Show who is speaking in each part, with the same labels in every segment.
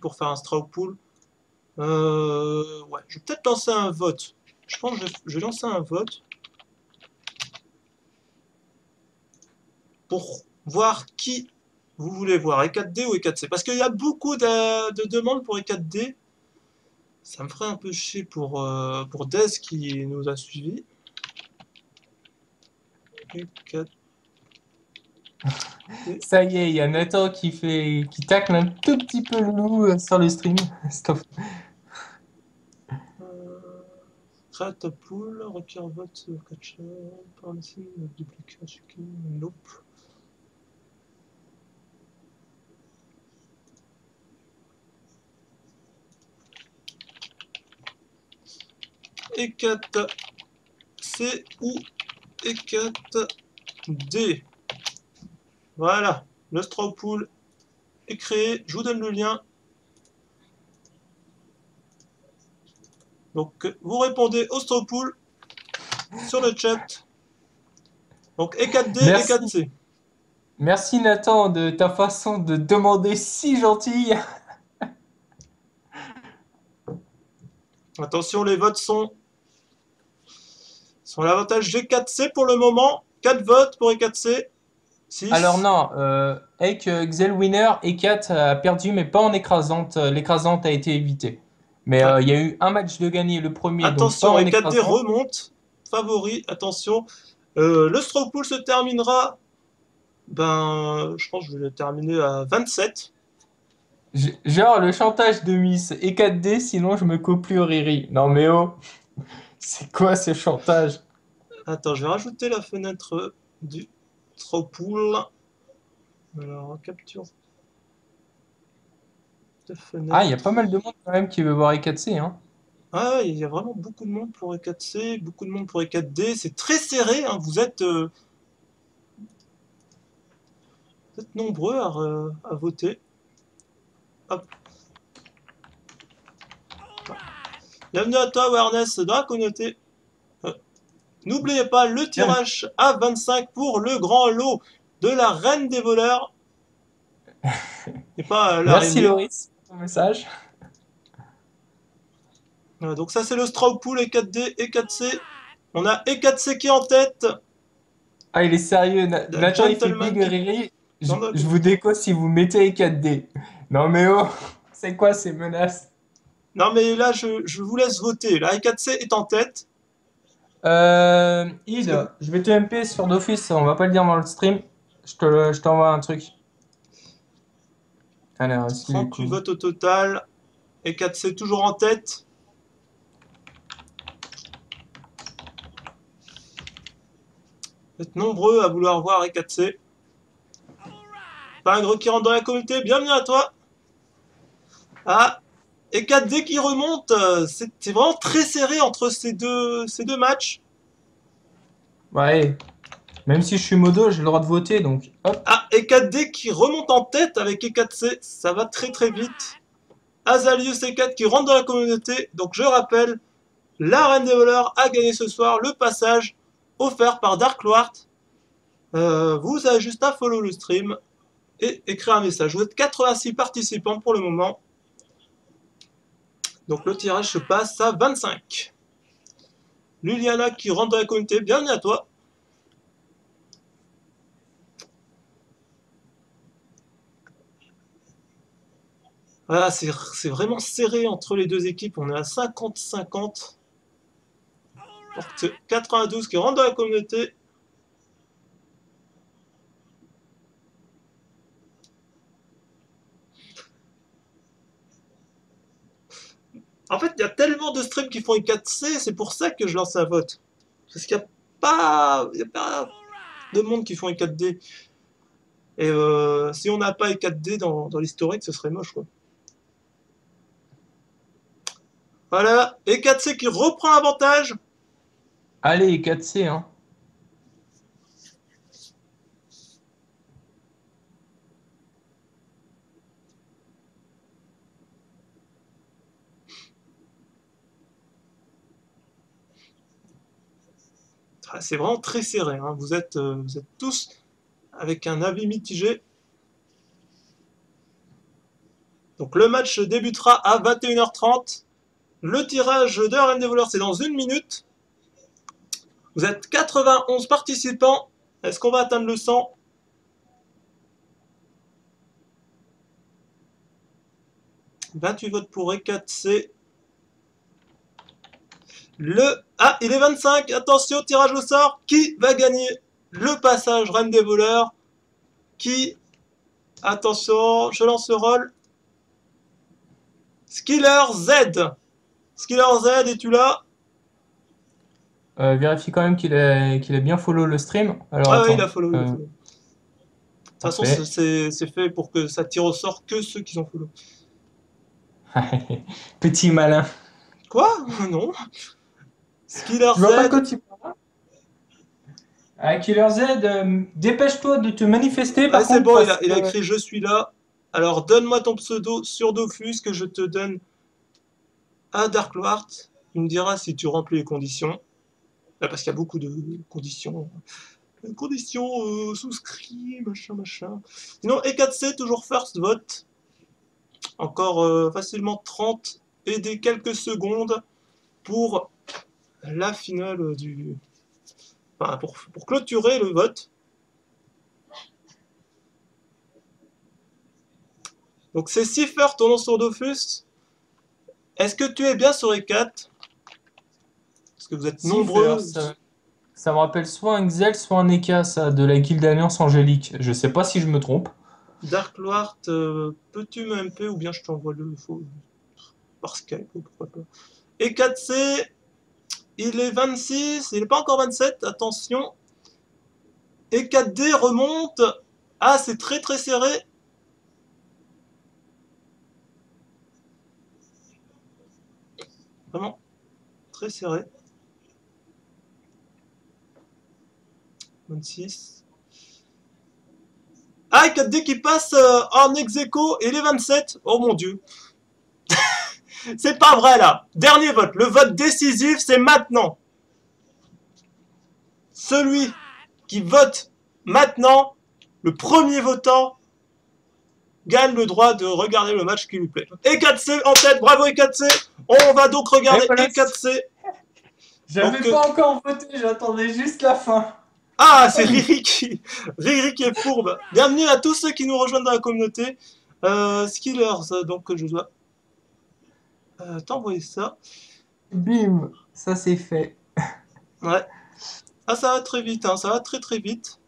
Speaker 1: pour faire un straw pool. Ouais, je vais peut-être lancer un vote. Je pense que je vais lancer un vote pour voir qui vous voulez voir, E4D ou E4C. Parce qu'il y a beaucoup de demandes pour E4D. Ça me ferait un peu chier pour Dez qui nous a suivis. E4D.
Speaker 2: Ça y est, il y a Nathan qui tacle un tout petit peu le loup sur le stream. Stop.
Speaker 1: Create a pool, requiert vote catcher, permission, duplicate, checking, nope. E4C ou E4D. Voilà, le straw pool est créé. Je vous donne le lien. Donc, vous répondez au straw pool sur le chat. Donc, E4D,
Speaker 2: Merci.
Speaker 1: E4C.
Speaker 2: Merci Nathan de ta façon de demander si gentille.
Speaker 1: Attention, les votes sont l'avantage G4C pour le moment. 4 votes pour E4C.
Speaker 2: Alors
Speaker 1: 6.
Speaker 2: non, avec Xel Winner, E4 a perdu, mais pas en écrasante. L'écrasante a été évitée. Mais
Speaker 1: Ouais.
Speaker 2: il y a eu un match de gagné le premier, donc pas
Speaker 1: Attention,
Speaker 2: en
Speaker 1: E4D
Speaker 2: écrasante.
Speaker 1: remonte. Favori, attention. Le straw pool se terminera. Ben, je pense que je vais le terminer à 27.
Speaker 2: Genre le chantage de Miss E4D, sinon je me coupe plus au Riri. Non mais oh, c'est quoi ce chantage?
Speaker 1: Attends, je vais rajouter la fenêtre du straw pool. Alors, capture de
Speaker 2: Ah, il y a pas
Speaker 1: fenêtre.
Speaker 2: mal de monde quand même qui veut voir E4C, hein.
Speaker 1: Ah, il y a vraiment beaucoup de monde pour E4C, beaucoup de monde pour E4D. C'est très serré, hein. Vous êtes nombreux à voter. Hop. Bienvenue à toi, Awareness, dans la communauté. Euh, N'oubliez pas le
Speaker 2: Bien.
Speaker 1: tirage à 25 pour le grand lot de la Reine des voleurs. Et pas
Speaker 2: Merci
Speaker 1: l'araignée.
Speaker 2: Loris pour ton message.
Speaker 1: Donc ça, c'est le straw pool E4D, E4C. On a E4C qui est en tête.
Speaker 2: Ah, il est sérieux.
Speaker 1: La
Speaker 2: Nathan, il fait
Speaker 1: gentleman
Speaker 2: big
Speaker 1: qui est
Speaker 2: Riri.
Speaker 1: dans la
Speaker 2: Je vous
Speaker 1: communauté.
Speaker 2: déco si vous mettez E4D. Non mais oh, c'est quoi ces menaces?
Speaker 1: Non, mais là, je vous laisse voter. La E4C est en tête. Est-ce que
Speaker 2: Id, je vais te MP sur d'office, on va pas le dire dans le stream. Je t'envoie un truc. Alors, est-ce qu'il est
Speaker 1: 38
Speaker 2: cool?
Speaker 1: votes au total. E4C toujours en tête. Vous êtes nombreux à vouloir voir E4C. Pingre qui rentre dans la communauté, bienvenue à toi. Ah, E4D qui remonte. C'est vraiment très serré entre ces deux matchs.
Speaker 2: Ouais, même si je suis modo, j'ai le droit de voter, donc hop.
Speaker 1: Ah, E4D qui remonte en tête avec E4C. Ça va très très vite. Azalius E4 qui rentre dans la communauté. Donc je rappelle, la Reine des voleurs a gagné ce soir le passage offert par Dark Lord. Vous avez juste à follow le stream et écrire un message. Vous êtes 86 participants pour le moment. Donc le tirage se passe à 25. Liliana qui rentre dans la communauté, bienvenue à toi. Voilà, c'est vraiment serré entre les deux équipes. On est à 50-50. 92 qui rentre dans la communauté. En fait, il y a tellement de streams qui font E4C, c'est pour ça que je lance un vote. Parce qu'il n'y a pas de monde qui font E4D. Et si on n'a pas E4D dans l'historique, ce serait moche, quoi. Voilà, E4C qui reprend l'avantage.
Speaker 2: Allez, 4C, hein.
Speaker 1: Ah, c'est vraiment très serré, hein. Vous êtes tous avec un avis mitigé. Donc le match débutera à 21h30. Le tirage de Arène des voleurs, c'est dans 1 minute. Vous êtes 91 participants. Est-ce qu'on va atteindre le 100? « 28 votes pour E4C. Ah, il est 25. Attention, tirage au sort. Qui va gagner le passage Reine des voleurs? Qui? Attention, je lance le roll. Skiller Z. Skiller Z, es-tu là?
Speaker 2: Vérifie quand même qu'il a bien follow le stream. Alors
Speaker 1: Ah ouais,
Speaker 2: attends.
Speaker 1: il a follow. De toute façon,
Speaker 2: Parfait.
Speaker 1: c'est fait pour que ça tire au sort que ceux qui ont follow.
Speaker 2: Petit malin.
Speaker 1: Quoi? Non. Skiller
Speaker 2: Je vois pas
Speaker 1: Z.
Speaker 2: quand tu parles. Ah, Killer Z, dépêche-toi de te manifester
Speaker 1: Ouais,
Speaker 2: par
Speaker 1: c'est
Speaker 2: contre.
Speaker 1: bon,
Speaker 2: Parce
Speaker 1: il a
Speaker 2: que...
Speaker 1: écrit je suis là. Alors donne-moi ton pseudo sur Dofus que je te donne à Darklord. Il me dira si tu remplis les conditions. Parce qu'il y a beaucoup de conditions. Conditions souscrits, machin. Sinon, E4C, toujours first vote. Encore facilement 30 et des quelques secondes pour la finale du... Enfin, pour clôturer le vote. Donc c'est Cipher, ton nom sur Dofus. Est-ce que tu es bien sur E4? Parce que vous êtes nombreux.
Speaker 2: Ça me rappelle soit un Xel, soit un Eka, ça, de la Guilde Alliance Angélique. Je sais pas si je me trompe.
Speaker 1: Darklord, peux-tu me MP ou bien je t'envoie le faux par Skype ou pourquoi pas. E4C, il est 26, il n'est pas encore 27, attention. E4D remonte. Ah, c'est très très serré. Vraiment très serré. 26. Ah, E4D qui passe en ex-aequo et les 27. Oh mon dieu. C'est pas vrai là. Dernier vote. Le vote décisif, c'est maintenant. Celui qui vote maintenant, le premier votant, gagne le droit de regarder le match qui lui plaît. E4C en tête, bravo E4C. On va donc regarder E4C.
Speaker 2: J'avais pas encore voté, j'attendais juste la fin.
Speaker 1: Ah, c'est Riri qui est fourbe. Bienvenue à tous ceux qui nous rejoignent dans la communauté. Skillers, donc je dois t'envoyer ça.
Speaker 2: Bim, ça c'est fait.
Speaker 1: Ouais. Ah, ça va très vite, hein, ça va très très vite.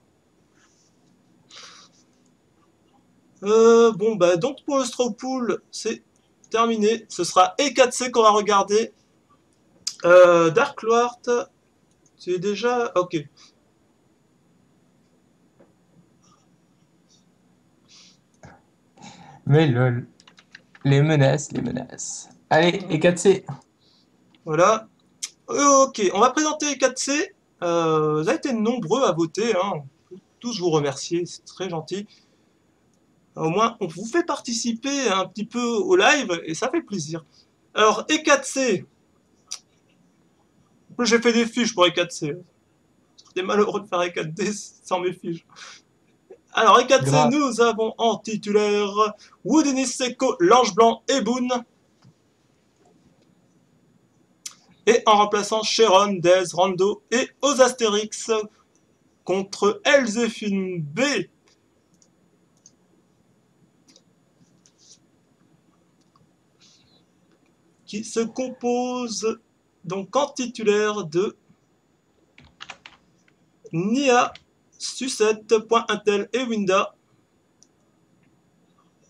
Speaker 1: Bon, bah, donc pour le straw pool, c'est terminé. Ce sera E4C qu'on va regarder. Darklord, tu es déjà... Ok.
Speaker 2: Mais lol. Les menaces, les menaces. Allez, E4C.
Speaker 1: Voilà. Ok, on va présenter E4C. Vous avez été nombreux à voter, hein. Tous vous remercier, c'est très gentil. Au moins, on vous fait participer un petit peu au live et ça fait plaisir. Alors, E4C. J'ai fait des fiches pour E4C. C'est malheureux de faire E4D sans mes fiches. Alors, E4C, nous avons en titulaire Woodenis Seko, l'Ange Blanc et Boone. Et en remplaçant Sharon, Dez, Rando et Ozastérix contre Elzéphine B. Qui se compose donc en titulaire de Nia, Sucette, Intel et Winda.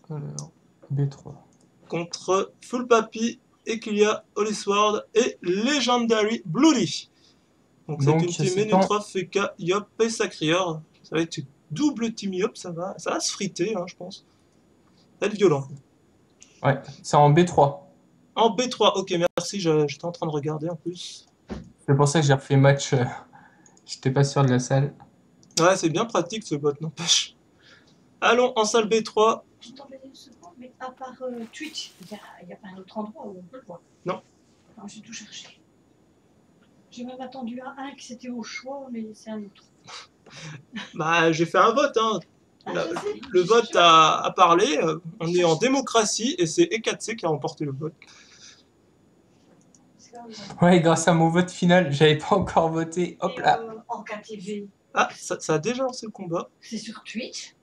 Speaker 2: Alors, B3.
Speaker 1: Contre Full Papi, Equilia, Holy Sword et Legendary Bloody. Donc c'est une team Menutrof, Feka, Yop et Sacrieur. Ça va être double team Yop, ça va se friter, hein, je pense. Ça va être violent.
Speaker 2: Ouais, c'est en B3.
Speaker 1: En B3, ok, merci, j'étais en train de regarder en plus.
Speaker 2: C'est pour ça que j'ai refait match. J'étais pas sûr de la salle.
Speaker 1: Ouais, c'est bien pratique ce bot, n'empêche. Allons en salle B3.
Speaker 3: Je t'embête une seconde, mais à part Twitch, il n'y a pas un autre endroit où on peut le voir.
Speaker 1: Non.
Speaker 3: Alors, j'ai tout cherché. J'ai même attendu un qui c'était au choix, mais c'est un autre.
Speaker 1: Bah, j'ai fait un vote, hein. La-
Speaker 3: Je sais,
Speaker 1: le
Speaker 3: je
Speaker 1: vote
Speaker 3: cherche.
Speaker 1: a parlé, on est en démocratie et c'est E4C qui a remporté le vote.
Speaker 2: Ouais, grâce à mon vote final, j'avais pas encore voté. Hop
Speaker 3: Et
Speaker 2: là.
Speaker 3: en KTV,
Speaker 1: Ah, ça a déjà lancé le combat.
Speaker 3: c'est sur Twitch.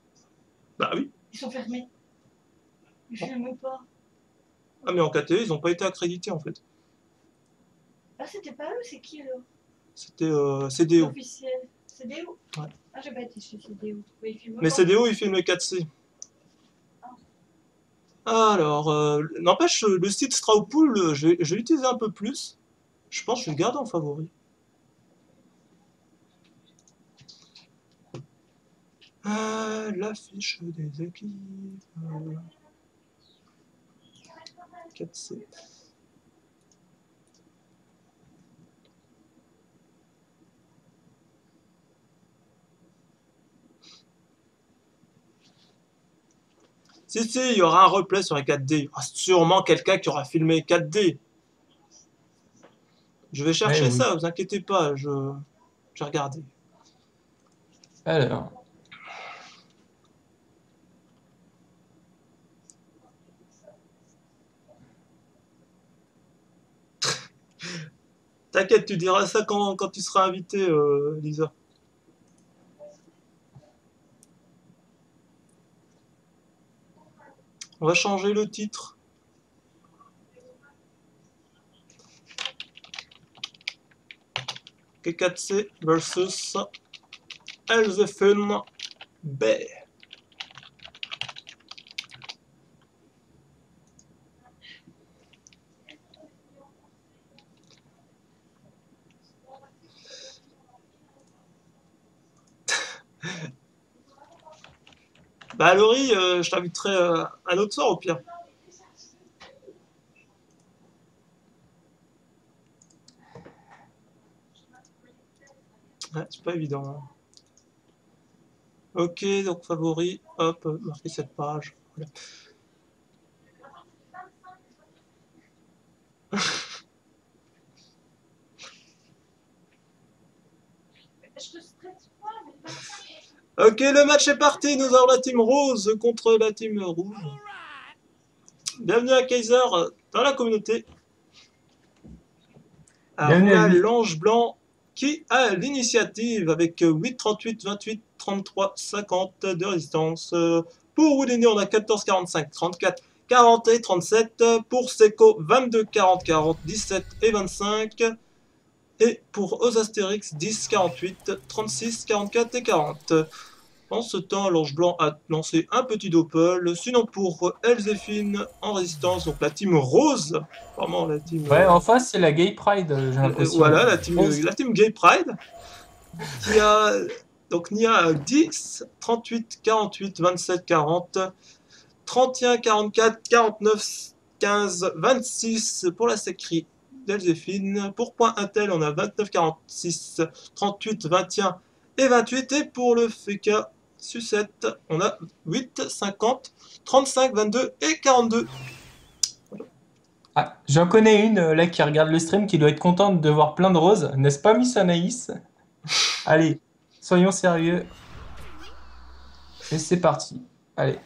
Speaker 1: Bah oui.
Speaker 3: Ils sont fermés. Ils filment pas.
Speaker 1: Ah mais en KTV, ils n'ont pas été accrédités en fait.
Speaker 3: Ah, c'était pas eux, c'est qui alors?
Speaker 1: C'était CDO.
Speaker 3: Officiel. CDO.
Speaker 1: Ouais.
Speaker 3: Ah, j'ai pas été chez CDO. Mais ils filment
Speaker 1: Mais
Speaker 3: pas.
Speaker 1: CDO, il filme le 4C. Alors, n'empêche, le site Strawpool, je vais l'utiliser un peu plus. Je pense que je vais le garder en favori. L'affiche des équipes. 4C. Si, il y aura un replay sur les 4D. Il y aura sûrement quelqu'un qui aura filmé 4D. Je vais chercher
Speaker 2: Oui.
Speaker 1: ça, vous inquiétez pas, je vais regarder.
Speaker 2: Alors.
Speaker 1: T'inquiète, tu diras ça quand tu seras invité, Lisa. On va changer le titre. K4C versus Elzefun B. Bah Laurie, je t'inviterai un autre soir au pire. Ouais, c'est pas évident. Hein. Ok, donc favori, hop, marquer cette page. Voilà.
Speaker 3: Je te stresse pas, mais pas.
Speaker 1: Ok, le match est parti. Nous avons la team rose contre la team rouge. Bienvenue à Kaiser dans la communauté. Alors,
Speaker 2: Bienvenue
Speaker 1: on
Speaker 2: à
Speaker 1: a
Speaker 2: lui.
Speaker 1: l'ange blanc qui a l'initiative avec 8, 38, 28, 33, 50 de résistance. Pour Houdini, on a 14, 45, 34, 40 et 37. Pour Seco, 22, 40, 40, 17 et 25. Et pour Ozastérix, 10, 48, 36, 44 et 40. En ce temps, l'ange blanc a lancé un petit doppel. Sinon, pour Elzéphine en résistance, donc la team rose, vraiment la team.
Speaker 2: Ouais, en face, c'est la Gay Pride, j'ai l'impression.
Speaker 1: Voilà, la team Gay Pride, qui a donc Nia 10, 38, 48, 27, 40, 31, 44, 49, 15, 26 pour la sécrie d'Elzéphine. Pour point Intel, on a 29, 46, 38, 21 et 28. Et pour le Feka Sucette, on a 8, 50, 35, 22 et 42.
Speaker 2: Ah, j'en connais une là qui regarde le stream qui doit être contente de voir plein de roses, n'est-ce pas, Miss Anaïs? Allez, soyons sérieux. Et c'est parti. Allez.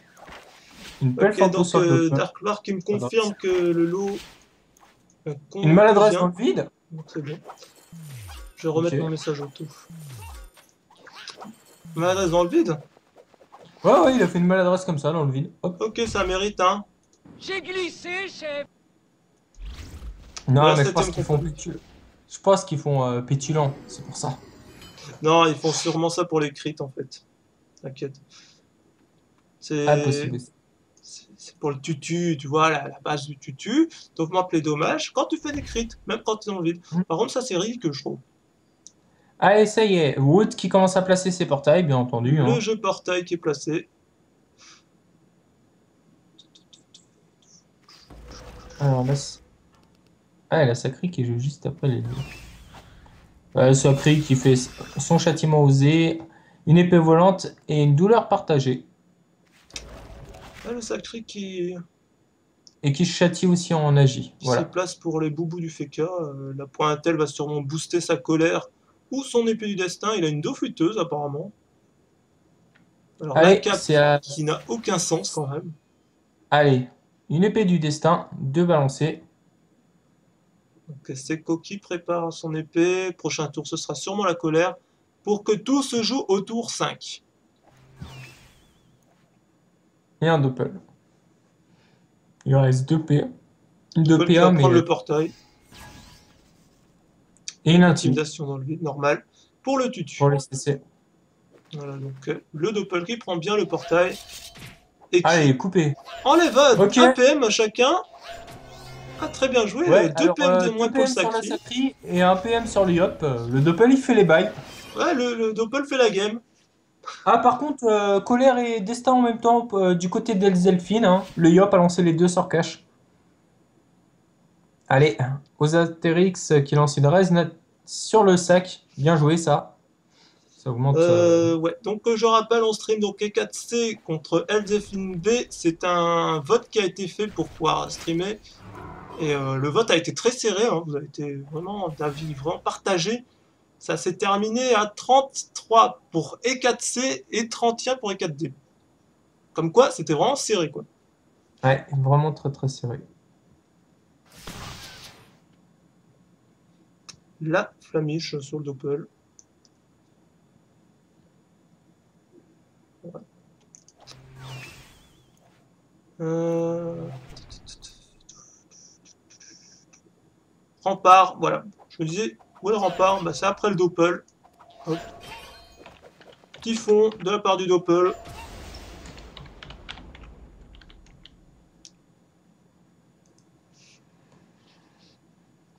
Speaker 2: Une belle
Speaker 1: Ok,
Speaker 2: photo
Speaker 1: donc
Speaker 2: sur le doppel.
Speaker 1: Dark Lord qui me confirme que le lot
Speaker 2: Une maladresse dans
Speaker 1: convient.
Speaker 2: le vide?
Speaker 1: Donc c'est bon. Je vais remettre
Speaker 2: Ok.
Speaker 1: mon message auto. Maladresse dans le vide?
Speaker 2: Ouais, il a fait une maladresse comme ça dans le vide. Hop.
Speaker 1: Ok, ça mérite, hein.
Speaker 4: J'ai glissé, chef.
Speaker 2: Non,
Speaker 1: Voilà,
Speaker 2: mais je pense
Speaker 1: septième
Speaker 2: qu'ils font
Speaker 1: compo.
Speaker 2: Je pense qu'ils font pétulant, c'est pour ça.
Speaker 1: Non, ils font sûrement ça pour les crits en fait. T'inquiète.
Speaker 2: Impossible.
Speaker 1: C'est pour le tutu, tu vois, la base du tutu. T'augmentes les dommages quand tu fais des crits, même quand tu es dans le vide. Par contre, ça c'est ridicule, je trouve.
Speaker 2: Allez, ça y est. Wood qui commence à placer ses portails, bien entendu.
Speaker 1: Le
Speaker 2: Hein.
Speaker 1: jeu portail qui est placé.
Speaker 2: Alors là, ah, la Sacrée qui joue juste après les deux. Sacrée qui fait son châtiment osé, une épée volante et une douleur partagée.
Speaker 1: Ah, le sacré qui
Speaker 2: Et qui châtie aussi en magie.
Speaker 1: se
Speaker 2: Voilà.
Speaker 1: place pour les boubous du Feka. La pointelle va sûrement booster sa colère ou son épée du destin. Il a une dos flûteuse apparemment. Alors la
Speaker 2: Allez,
Speaker 1: cape
Speaker 2: c'est à...
Speaker 1: qui n'a aucun sens quand même.
Speaker 2: Allez, une épée du destin, 2 balancés.
Speaker 1: Donc Seko qui prépare son épée. Prochain tour, ce sera sûrement la colère. Pour que tout se joue au tour 5.
Speaker 2: Et un doppel. Il reste 2 P. Une
Speaker 1: Doppel qui
Speaker 2: 2 PA,
Speaker 1: va prendre
Speaker 2: mais...
Speaker 1: le portail.
Speaker 2: Et une intime
Speaker 1: Intimidation dans le vide, normal. Pour le tutu.
Speaker 2: pour les CC.
Speaker 1: Voilà, donc le Doppel qui prend bien le portail. Et qui
Speaker 2: Allez, coupé.
Speaker 1: enlève
Speaker 2: Ok.
Speaker 1: 1 PM à chacun. Ah, très bien joué.
Speaker 2: Ouais,
Speaker 1: 2
Speaker 2: alors,
Speaker 1: PM de
Speaker 2: 2
Speaker 1: moins pour le
Speaker 2: PM sur la
Speaker 1: Sacri.
Speaker 2: Sacri et 1 PM sur le Yop. Le doppel, il fait les bails.
Speaker 1: Ouais, le Doppel fait la game.
Speaker 2: Ah, par contre, colère et destin en même temps du côté d'Elzelfine. Hein. Le Yop a lancé les deux sorts cash. Allez, Osatérix qui lance une Resnat sur le sac. Bien joué, ça. Ça augmente.
Speaker 1: Ouais, donc je rappelle en stream, donc E4C contre Elzephine B, c'est un vote qui a été fait pour pouvoir streamer. Et le vote a été très serré, hein, vous avez été vraiment d'avis vraiment partagé. Ça s'est terminé à 33 pour E4C et 31 pour E4D. Comme quoi, c'était vraiment serré, quoi.
Speaker 2: Ouais, vraiment très très serré.
Speaker 1: La flamiche sur le Doppel. Ouais. Rempart, voilà. Je me disais, où est le rempart? Bah, c'est après le Doppel. Hop. Typhon de la part du Doppel.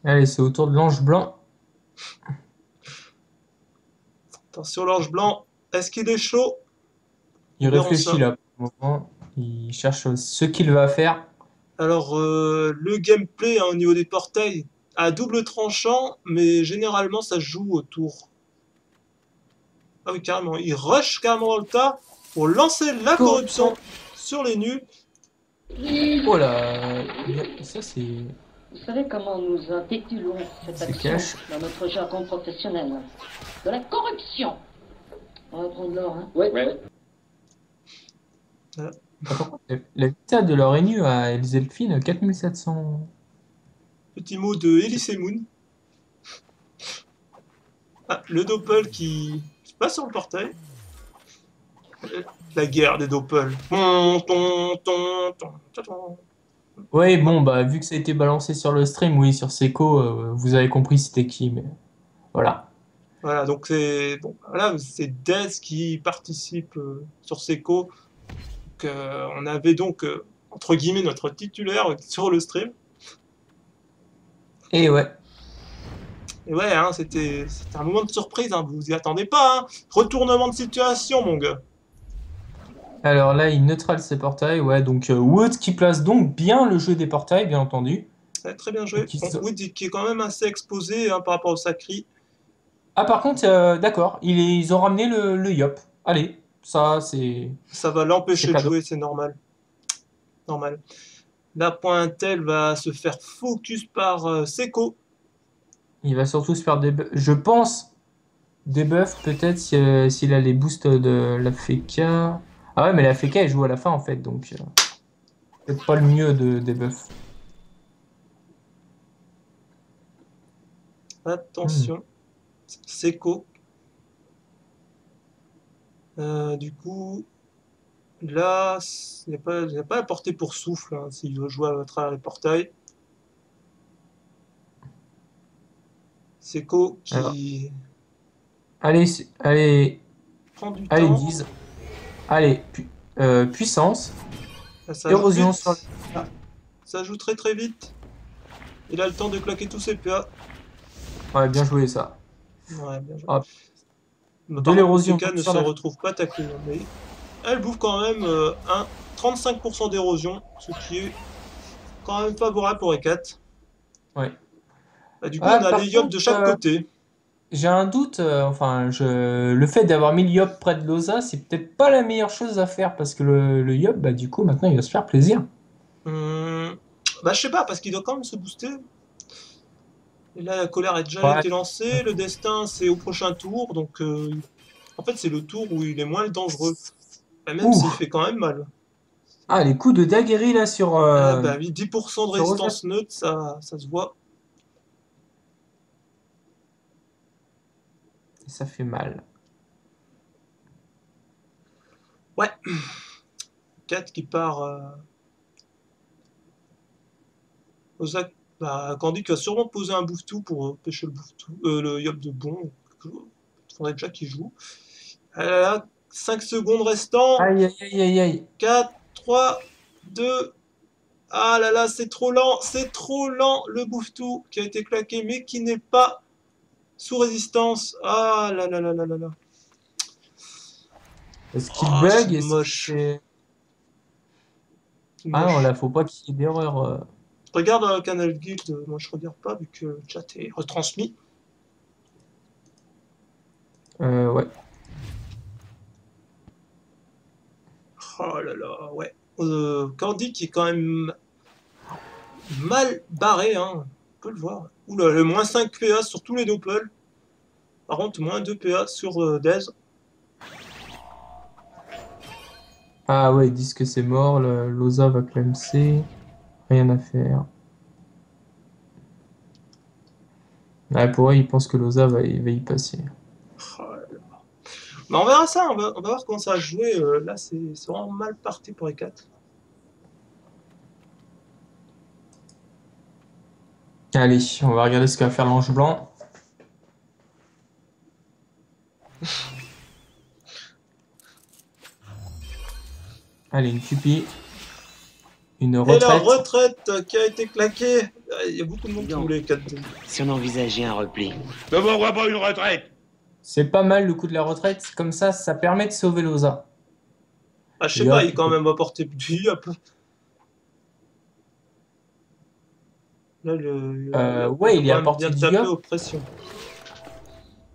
Speaker 2: Allez, c'est au tour de l'ange blanc.
Speaker 1: Attention, l'ange blanc. Est-ce qu'il est chaud?
Speaker 2: Il
Speaker 1: Verrons
Speaker 2: réfléchit
Speaker 1: ça.
Speaker 2: là pour le moment. Il cherche ce qu'il va faire.
Speaker 1: Alors, le gameplay hein, au niveau des portails à double tranchant, mais généralement ça se joue au tour. Ah oui, carrément. Il rush carrément le tas pour lancer la corruption sur les nus.
Speaker 2: Oh là, ça c'est...
Speaker 5: Vous savez comment nous intitulons cette
Speaker 2: C'est
Speaker 5: action
Speaker 2: cash.
Speaker 5: dans notre jargon professionnel? De la corruption. On va prendre l'or, hein? Ouais.
Speaker 2: La vitesse de leur NU à Elzelfine, 4700.
Speaker 1: Petit mot de Elise Moon. Ah, le Doppel qui se passe sur le portail. La guerre des Doppel.
Speaker 2: Oui, bon, bah, vu que ça a été balancé sur le stream, oui, sur Seco, vous avez compris c'était qui, mais voilà.
Speaker 1: Voilà, donc c'est bon, voilà, c'est Dez qui participe sur Seco. On avait donc entre guillemets notre titulaire sur le stream.
Speaker 2: Et ouais.
Speaker 1: Et ouais, hein, c'était un moment de surprise, hein, vous vous y attendez pas. Hein. Retournement de situation, mon gars.
Speaker 2: Alors là, il neutralise ses portails, ouais, donc Wood qui place donc bien le jeu des portails, bien entendu.
Speaker 1: Ouais, très bien joué.
Speaker 2: Qui
Speaker 1: Bon,
Speaker 2: se-
Speaker 1: oui, qui est quand même assez exposé hein, par rapport au Sacri.
Speaker 2: Ah, par contre, d'accord, ils ont ramené le Yop. Allez, ça, c'est
Speaker 1: Ça va l'empêcher de
Speaker 2: cadeau.
Speaker 1: jouer, c'est normal. Normal. La Pointel va se faire focus par Seco.
Speaker 2: Il va surtout se faire je pense, des buffs, peut-être, s'il a les boosts de la FK. Ah ouais, mais la FK, elle joue à la fin, en fait, donc peut-être pas le mieux des buffs.
Speaker 1: Attention. Seco. Du coup, là, il n'y a pas la portée pour souffle hein, s'il veut jouer à travers les portails. Seco qui
Speaker 2: Alors. Allez, allez,
Speaker 1: prend du
Speaker 2: allez,
Speaker 1: temps.
Speaker 2: 10. Allez, puissance.
Speaker 1: Là, ça joue
Speaker 2: Érosion
Speaker 1: vite.
Speaker 2: sur
Speaker 1: Ah, ça joue très très vite. Il a le temps de claquer tous ses PA.
Speaker 2: Ouais, bien joué, ça.
Speaker 1: Ouais, bien joué.
Speaker 2: Hop.
Speaker 1: Mais
Speaker 2: De
Speaker 1: par contre,
Speaker 2: l'érosion
Speaker 1: Tika ne
Speaker 2: sur
Speaker 1: se
Speaker 2: la-
Speaker 1: retrouve pas taclé. Hein, mais elle bouffe quand même un 35% d'érosion, ce qui est quand même favorable pour E4.
Speaker 2: Ouais.
Speaker 1: Bah, du coup,
Speaker 2: Ah,
Speaker 1: on a
Speaker 2: par
Speaker 1: les Yop de
Speaker 2: contre,
Speaker 1: chaque côté.
Speaker 2: J'ai un doute, le fait d'avoir mis le Yop près de Loza, c'est peut-être pas la meilleure chose à faire parce que le Yop, bah, du coup, maintenant, il va se faire plaisir.
Speaker 1: Bah, je sais pas, parce qu'il doit quand même se booster. Et là, la colère a déjà
Speaker 2: Ouais.
Speaker 1: été lancée. Le destin, c'est au prochain tour. Donc, en fait, c'est le tour où il est moins dangereux. Bah, même
Speaker 2: Ouh.
Speaker 1: s'il fait quand même mal.
Speaker 2: Ah, les coups de Daguerre là sur,
Speaker 1: Ah, bah oui, 10% de
Speaker 2: sur Rosa.
Speaker 1: résistance neutre, ça se voit.
Speaker 2: Ça fait mal.
Speaker 1: Ouais. 4 qui part aux bah, Candy qui va sûrement poser un bouffe-tout pour pêcher le bouffe-tout, le yop de bon. Il faudrait déjà qu'il joue. Ah là là, 5 secondes restant.
Speaker 2: Aïe, aïe, aïe, aïe, aïe.
Speaker 1: 4, 3, 2. Ah là là, c'est trop lent. C'est trop lent le bouffe-tout qui a été claqué mais qui n'est pas sous résistance. Ah là là là là là là.
Speaker 2: Est-ce qu'il
Speaker 1: Ah, c'est
Speaker 2: bug? Est-ce que
Speaker 1: moche.
Speaker 2: c'est...
Speaker 1: C'est
Speaker 2: Ah non,
Speaker 1: moche.
Speaker 2: là, faut pas qu'il y ait d'erreur.
Speaker 1: Regarde Canal Guild, moi je regarde pas vu que le chat est retransmis.
Speaker 2: Ouais.
Speaker 1: Oh là là, ouais. Candy qui est quand même mal barré, hein. On peut le voir. Oula, le moins 5 PA sur tous les doppels. Par contre, moins 2 PA sur Dez.
Speaker 2: Ah ouais, ils disent que c'est mort. Loza va clamser. Rien à faire. Ouais, pour eux, ils pensent que Loza va y passer.
Speaker 1: Oh là là. Mais on verra ça, on va voir comment ça va jouer. Là, c'est vraiment mal parti pour les 4.
Speaker 2: Allez, on va regarder ce que va faire l'ange blanc. Allez, une cupie. Une
Speaker 1: Et la
Speaker 2: retraite.
Speaker 1: retraite qui a été claquée. Il y a beaucoup de monde qui
Speaker 6: Non.
Speaker 1: voulait 4-2.
Speaker 6: Si on envisageait un repli.
Speaker 4: Comment on voit pas une retraite?
Speaker 2: C'est pas mal le coup de la retraite. Comme ça permet de sauver Loza.
Speaker 1: Ah, je sais
Speaker 2: Et
Speaker 1: pas,
Speaker 2: hop,
Speaker 1: il est quand même apporté du yop. Là,
Speaker 2: ouais, il est
Speaker 1: quand
Speaker 2: à
Speaker 1: même
Speaker 2: portée
Speaker 1: bien
Speaker 2: du
Speaker 1: taper
Speaker 2: yop.
Speaker 1: aux pressions.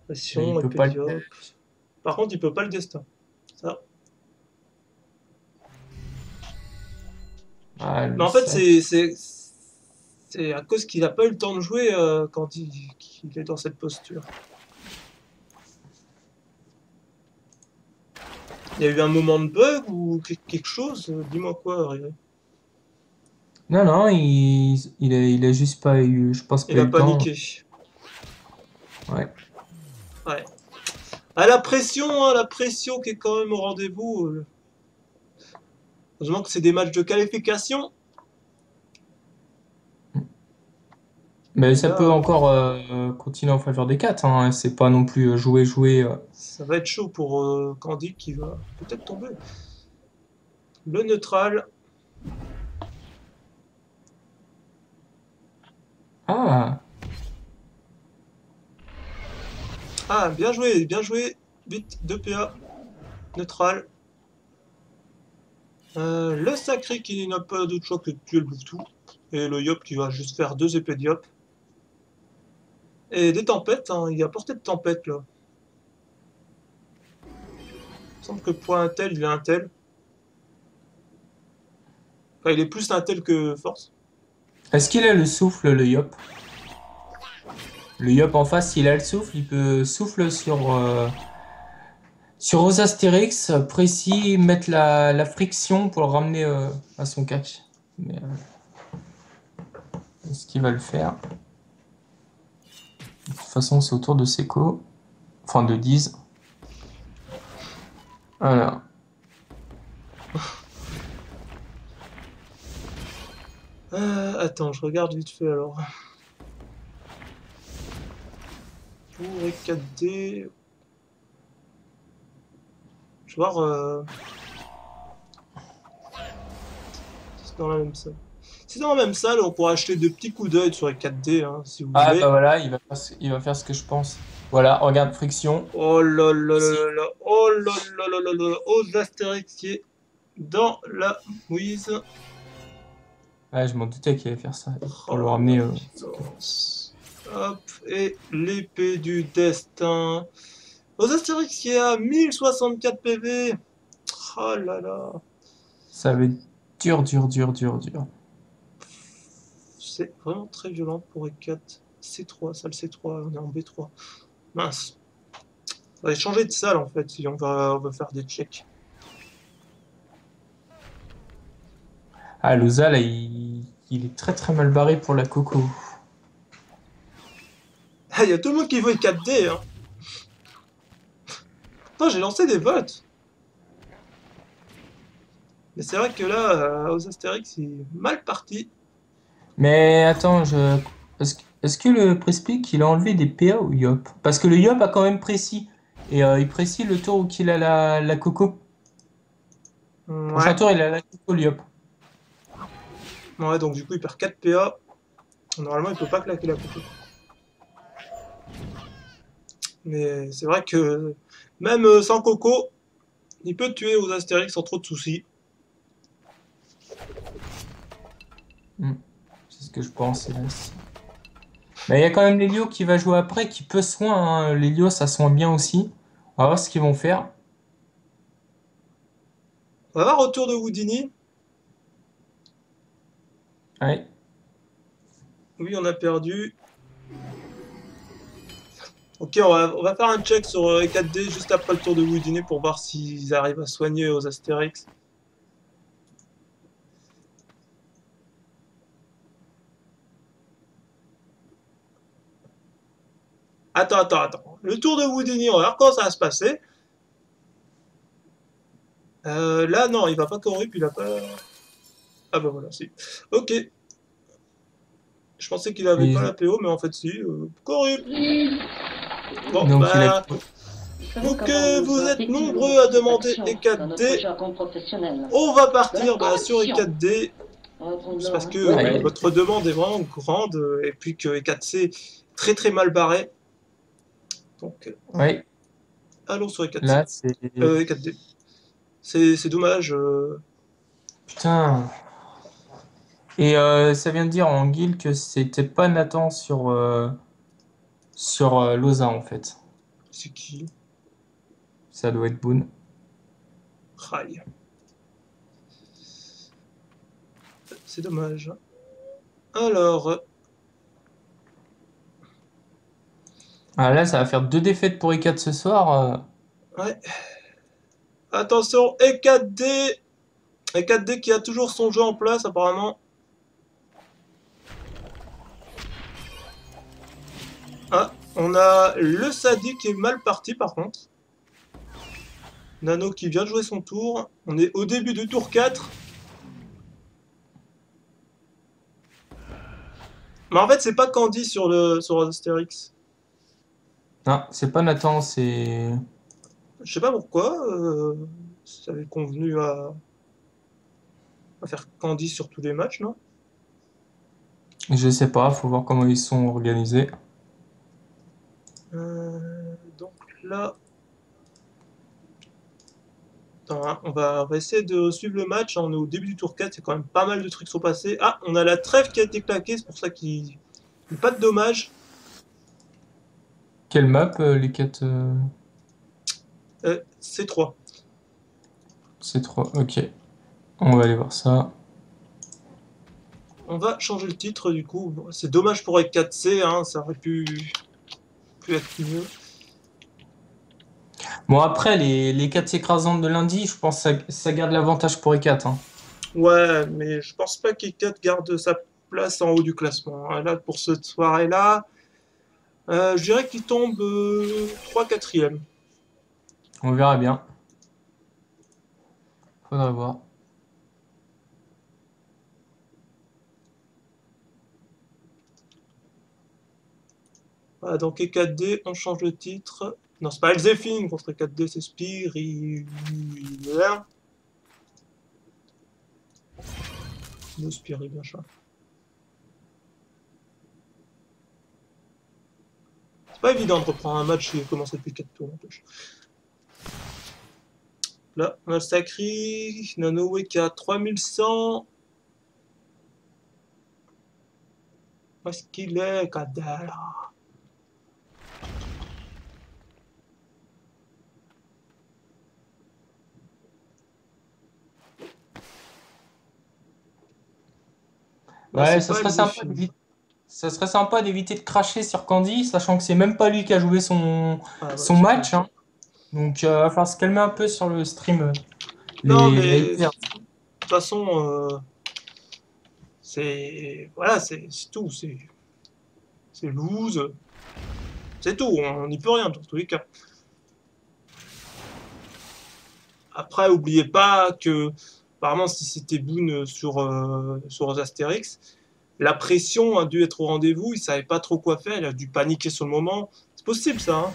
Speaker 2: Mais
Speaker 1: Pression,
Speaker 2: il peut
Speaker 1: épée
Speaker 2: pas
Speaker 1: de
Speaker 2: le
Speaker 1: yop. Par contre, il peut pas le destin. Ça.
Speaker 2: Ah,
Speaker 1: Mais
Speaker 2: le
Speaker 1: en fait,
Speaker 2: sac.
Speaker 1: c'est à cause qu'il a pas eu le temps de jouer quand il est dans cette posture. Il y a eu un moment de bug ou quelque chose? Dis-moi quoi, Riri.
Speaker 2: Non, non, il a juste pas eu, je pense, pas
Speaker 1: Il
Speaker 2: eu
Speaker 1: a
Speaker 2: le temps.
Speaker 1: paniqué.
Speaker 2: Ouais.
Speaker 1: Ouais. Ah, la pression, hein, la pression qui est quand même au rendez-vous. Heureusement que c'est des matchs de qualification.
Speaker 2: Mais
Speaker 1: Et
Speaker 2: ça
Speaker 1: là,
Speaker 2: peut encore continuer en faveur des 4, hein. C'est pas non plus jouer.
Speaker 1: ça va être chaud pour Candy qui va peut-être tomber. Le neutral.
Speaker 2: Ah,
Speaker 1: Ah, bien joué, bien joué. Vite, 2 PA. Neutral. Le sacré qui n'a pas d'autre choix que de tuer le bouffe-tout. Et le yop qui va juste faire 2 épées de yop. Et des tempêtes, hein. Il y a portée de tempête là. Il me semble que pour un tel, il est un tel. Enfin, il est plus un tel que force.
Speaker 2: est-ce qu'il a le souffle, le Yop? Le Yop en face, s'il a le souffle, il peut souffle sur aux Astérix, précis, mettre la friction pour le ramener à son catch. Mais est-ce qu'il va le faire? De toute façon, c'est autour de Seco. Enfin, de Diz. Voilà.
Speaker 1: Attends, je regarde vite fait alors. Pour les 4D. Je vais voir. C'est dans la même salle. C'est dans la même salle, on pourra acheter de petits coups d'œil sur les 4D hein, si vous
Speaker 2: Ah
Speaker 1: voulez.
Speaker 2: bah voilà, il va faire ce que je pense. Voilà, regarde, friction.
Speaker 1: Oh là là
Speaker 2: Ici.
Speaker 1: là là, oh là là là là là, aux Astérix qui est dans la mouise.
Speaker 2: Ouais, je m'en doutais qu'il allait faire ça. Pour
Speaker 1: Oh
Speaker 2: le
Speaker 1: là
Speaker 2: ramener.
Speaker 1: là, puissance. Hop, et l'épée du destin. Aux Astérix qui est à 1064 PV. Oh là là.
Speaker 2: Ça va être dur.
Speaker 1: C'est vraiment très violent pour E4. C3, salle C3, on est en B3. Mince. On va changer de salle en fait si on va faire des checks.
Speaker 2: Ah, Loza, là, il est très très mal barré pour la Coco.
Speaker 1: Ah, il y a tout le monde qui veut 4D, hein. Attends, j'ai lancé des votes. Mais c'est vrai que là, aux Astérix, c'est mal parti.
Speaker 2: Mais attends, est-ce que le Prespic, il a enlevé des PA ou Yop? Parce que le Yop a quand même précis. Et il précise le tour où il a la Coco. Prochain
Speaker 1: Ouais.
Speaker 2: tour, il a la Coco, le Yop.
Speaker 1: Ouais, donc du coup, il perd 4 PA. Normalement, il peut pas claquer la coupe. Mais c'est vrai que même sans Coco, il peut tuer aux Astérix sans trop de soucis.
Speaker 2: C'est ce que je pense, hélas. Mais il y a quand même l'Elio qui va jouer après, qui peut soin. Hein. L'Elio, ça soin bien aussi. On va voir ce qu'ils vont faire.
Speaker 1: On va voir retour de Houdini.
Speaker 2: Ouais.
Speaker 1: Oui, on a perdu. Ok, on va faire un check sur les 4D juste après le tour de Houdini pour voir s'ils arrivent à soigner aux Astérix. Attends. Le tour de Houdini, on va voir comment ça va se passer. Là, non, il va pas corrupt, il a pas... Ah bah voilà, si. Ok. Je pensais qu'il avait pas
Speaker 2: Et-
Speaker 1: la PO, mais en fait si. Corrupt. Bon,
Speaker 2: donc, il a...
Speaker 1: bah... Vu que vous êtes nombreux à demander E4D, on va partir sur E4D. C'est parce que
Speaker 2: Ouais.
Speaker 1: votre demande est vraiment grande et puis que E4C est très très mal barré. Donc,
Speaker 2: Ouais.
Speaker 1: allons sur E4C.
Speaker 2: Là, c'est...
Speaker 1: E4D. C'est dommage.
Speaker 2: Putain. Et ça vient de dire en guild que c'était pas Nathan sur Loza, en fait.
Speaker 1: C'est qui?
Speaker 2: Ça doit être Boone.
Speaker 1: Rail. C'est dommage. Alors,
Speaker 2: Ah, là, ça va faire 2 défaites pour E4 ce soir.
Speaker 1: ouais. Attention, E4D. E4D qui a toujours son jeu en place apparemment. Ah, on a le Sadi qui est mal parti par contre. Nano qui vient de jouer son tour. On est au début du tour 4. Mais en fait, c'est pas Candy sur Astérix.
Speaker 2: Non, c'est pas Nathan, c'est...
Speaker 1: Je sais pas pourquoi. Ça avait convenu à faire Candy sur tous les matchs, non?
Speaker 2: Je sais pas, faut voir comment ils sont organisés.
Speaker 1: Donc là... Attends, hein, on va essayer de suivre le match. On est au début du tour 4, c'est quand même pas mal de trucs qui sont passés. Ah, on a la trêve qui a été claquée, c'est pour ça qu'il n'y a pas de dommages.
Speaker 2: Quelle map, les 4...
Speaker 1: C3.
Speaker 2: C'est 3, ok. On va aller voir ça.
Speaker 1: On va changer le titre du coup. Bon, c'est dommage pour E4C, hein, ça aurait pu être mieux.
Speaker 2: Bon, après, les 4 écrasantes de lundi, je pense que ça garde l'avantage pour E4. Hein.
Speaker 1: Ouais, mais je pense pas qu'E4 garde sa place en haut du classement. Hein. Là, pour cette soirée-là, je dirais qu'il tombe 3-4e.
Speaker 2: On verra bien. Faudra voir.
Speaker 1: Voilà, donc E4D, on change le titre. Non, c'est pas Elzéphine contre E4D, c'est Spirilien. Le Spiri, bien chat. C'est pas évident de reprendre un match qui a commencé depuis 4 tours en touche. Là, on a le Sacri, Nanowe qui a 3100. Où est-ce qu'il est, Kadala? Là,
Speaker 2: Ouais,
Speaker 1: c'est pas Elzéphine.
Speaker 2: ça serait sympa d'éviter de cracher sur Candy, sachant que c'est même pas lui qui a joué son
Speaker 1: Ah, ouais,
Speaker 2: match. Hein. Donc, il va falloir se calmer un peu sur le stream.
Speaker 1: Non,
Speaker 2: Les
Speaker 1: mais de
Speaker 2: haters.
Speaker 1: toute façon, Voilà, c'est tout. C'est loose. C'est tout. On n'y peut rien dans tous les cas. Après, oubliez pas que, apparemment, si c'était Boone sur Astérix, la pression a dû être au rendez-vous. Il savait pas trop quoi faire. Il a dû paniquer sur le moment. C'est possible, ça, hein.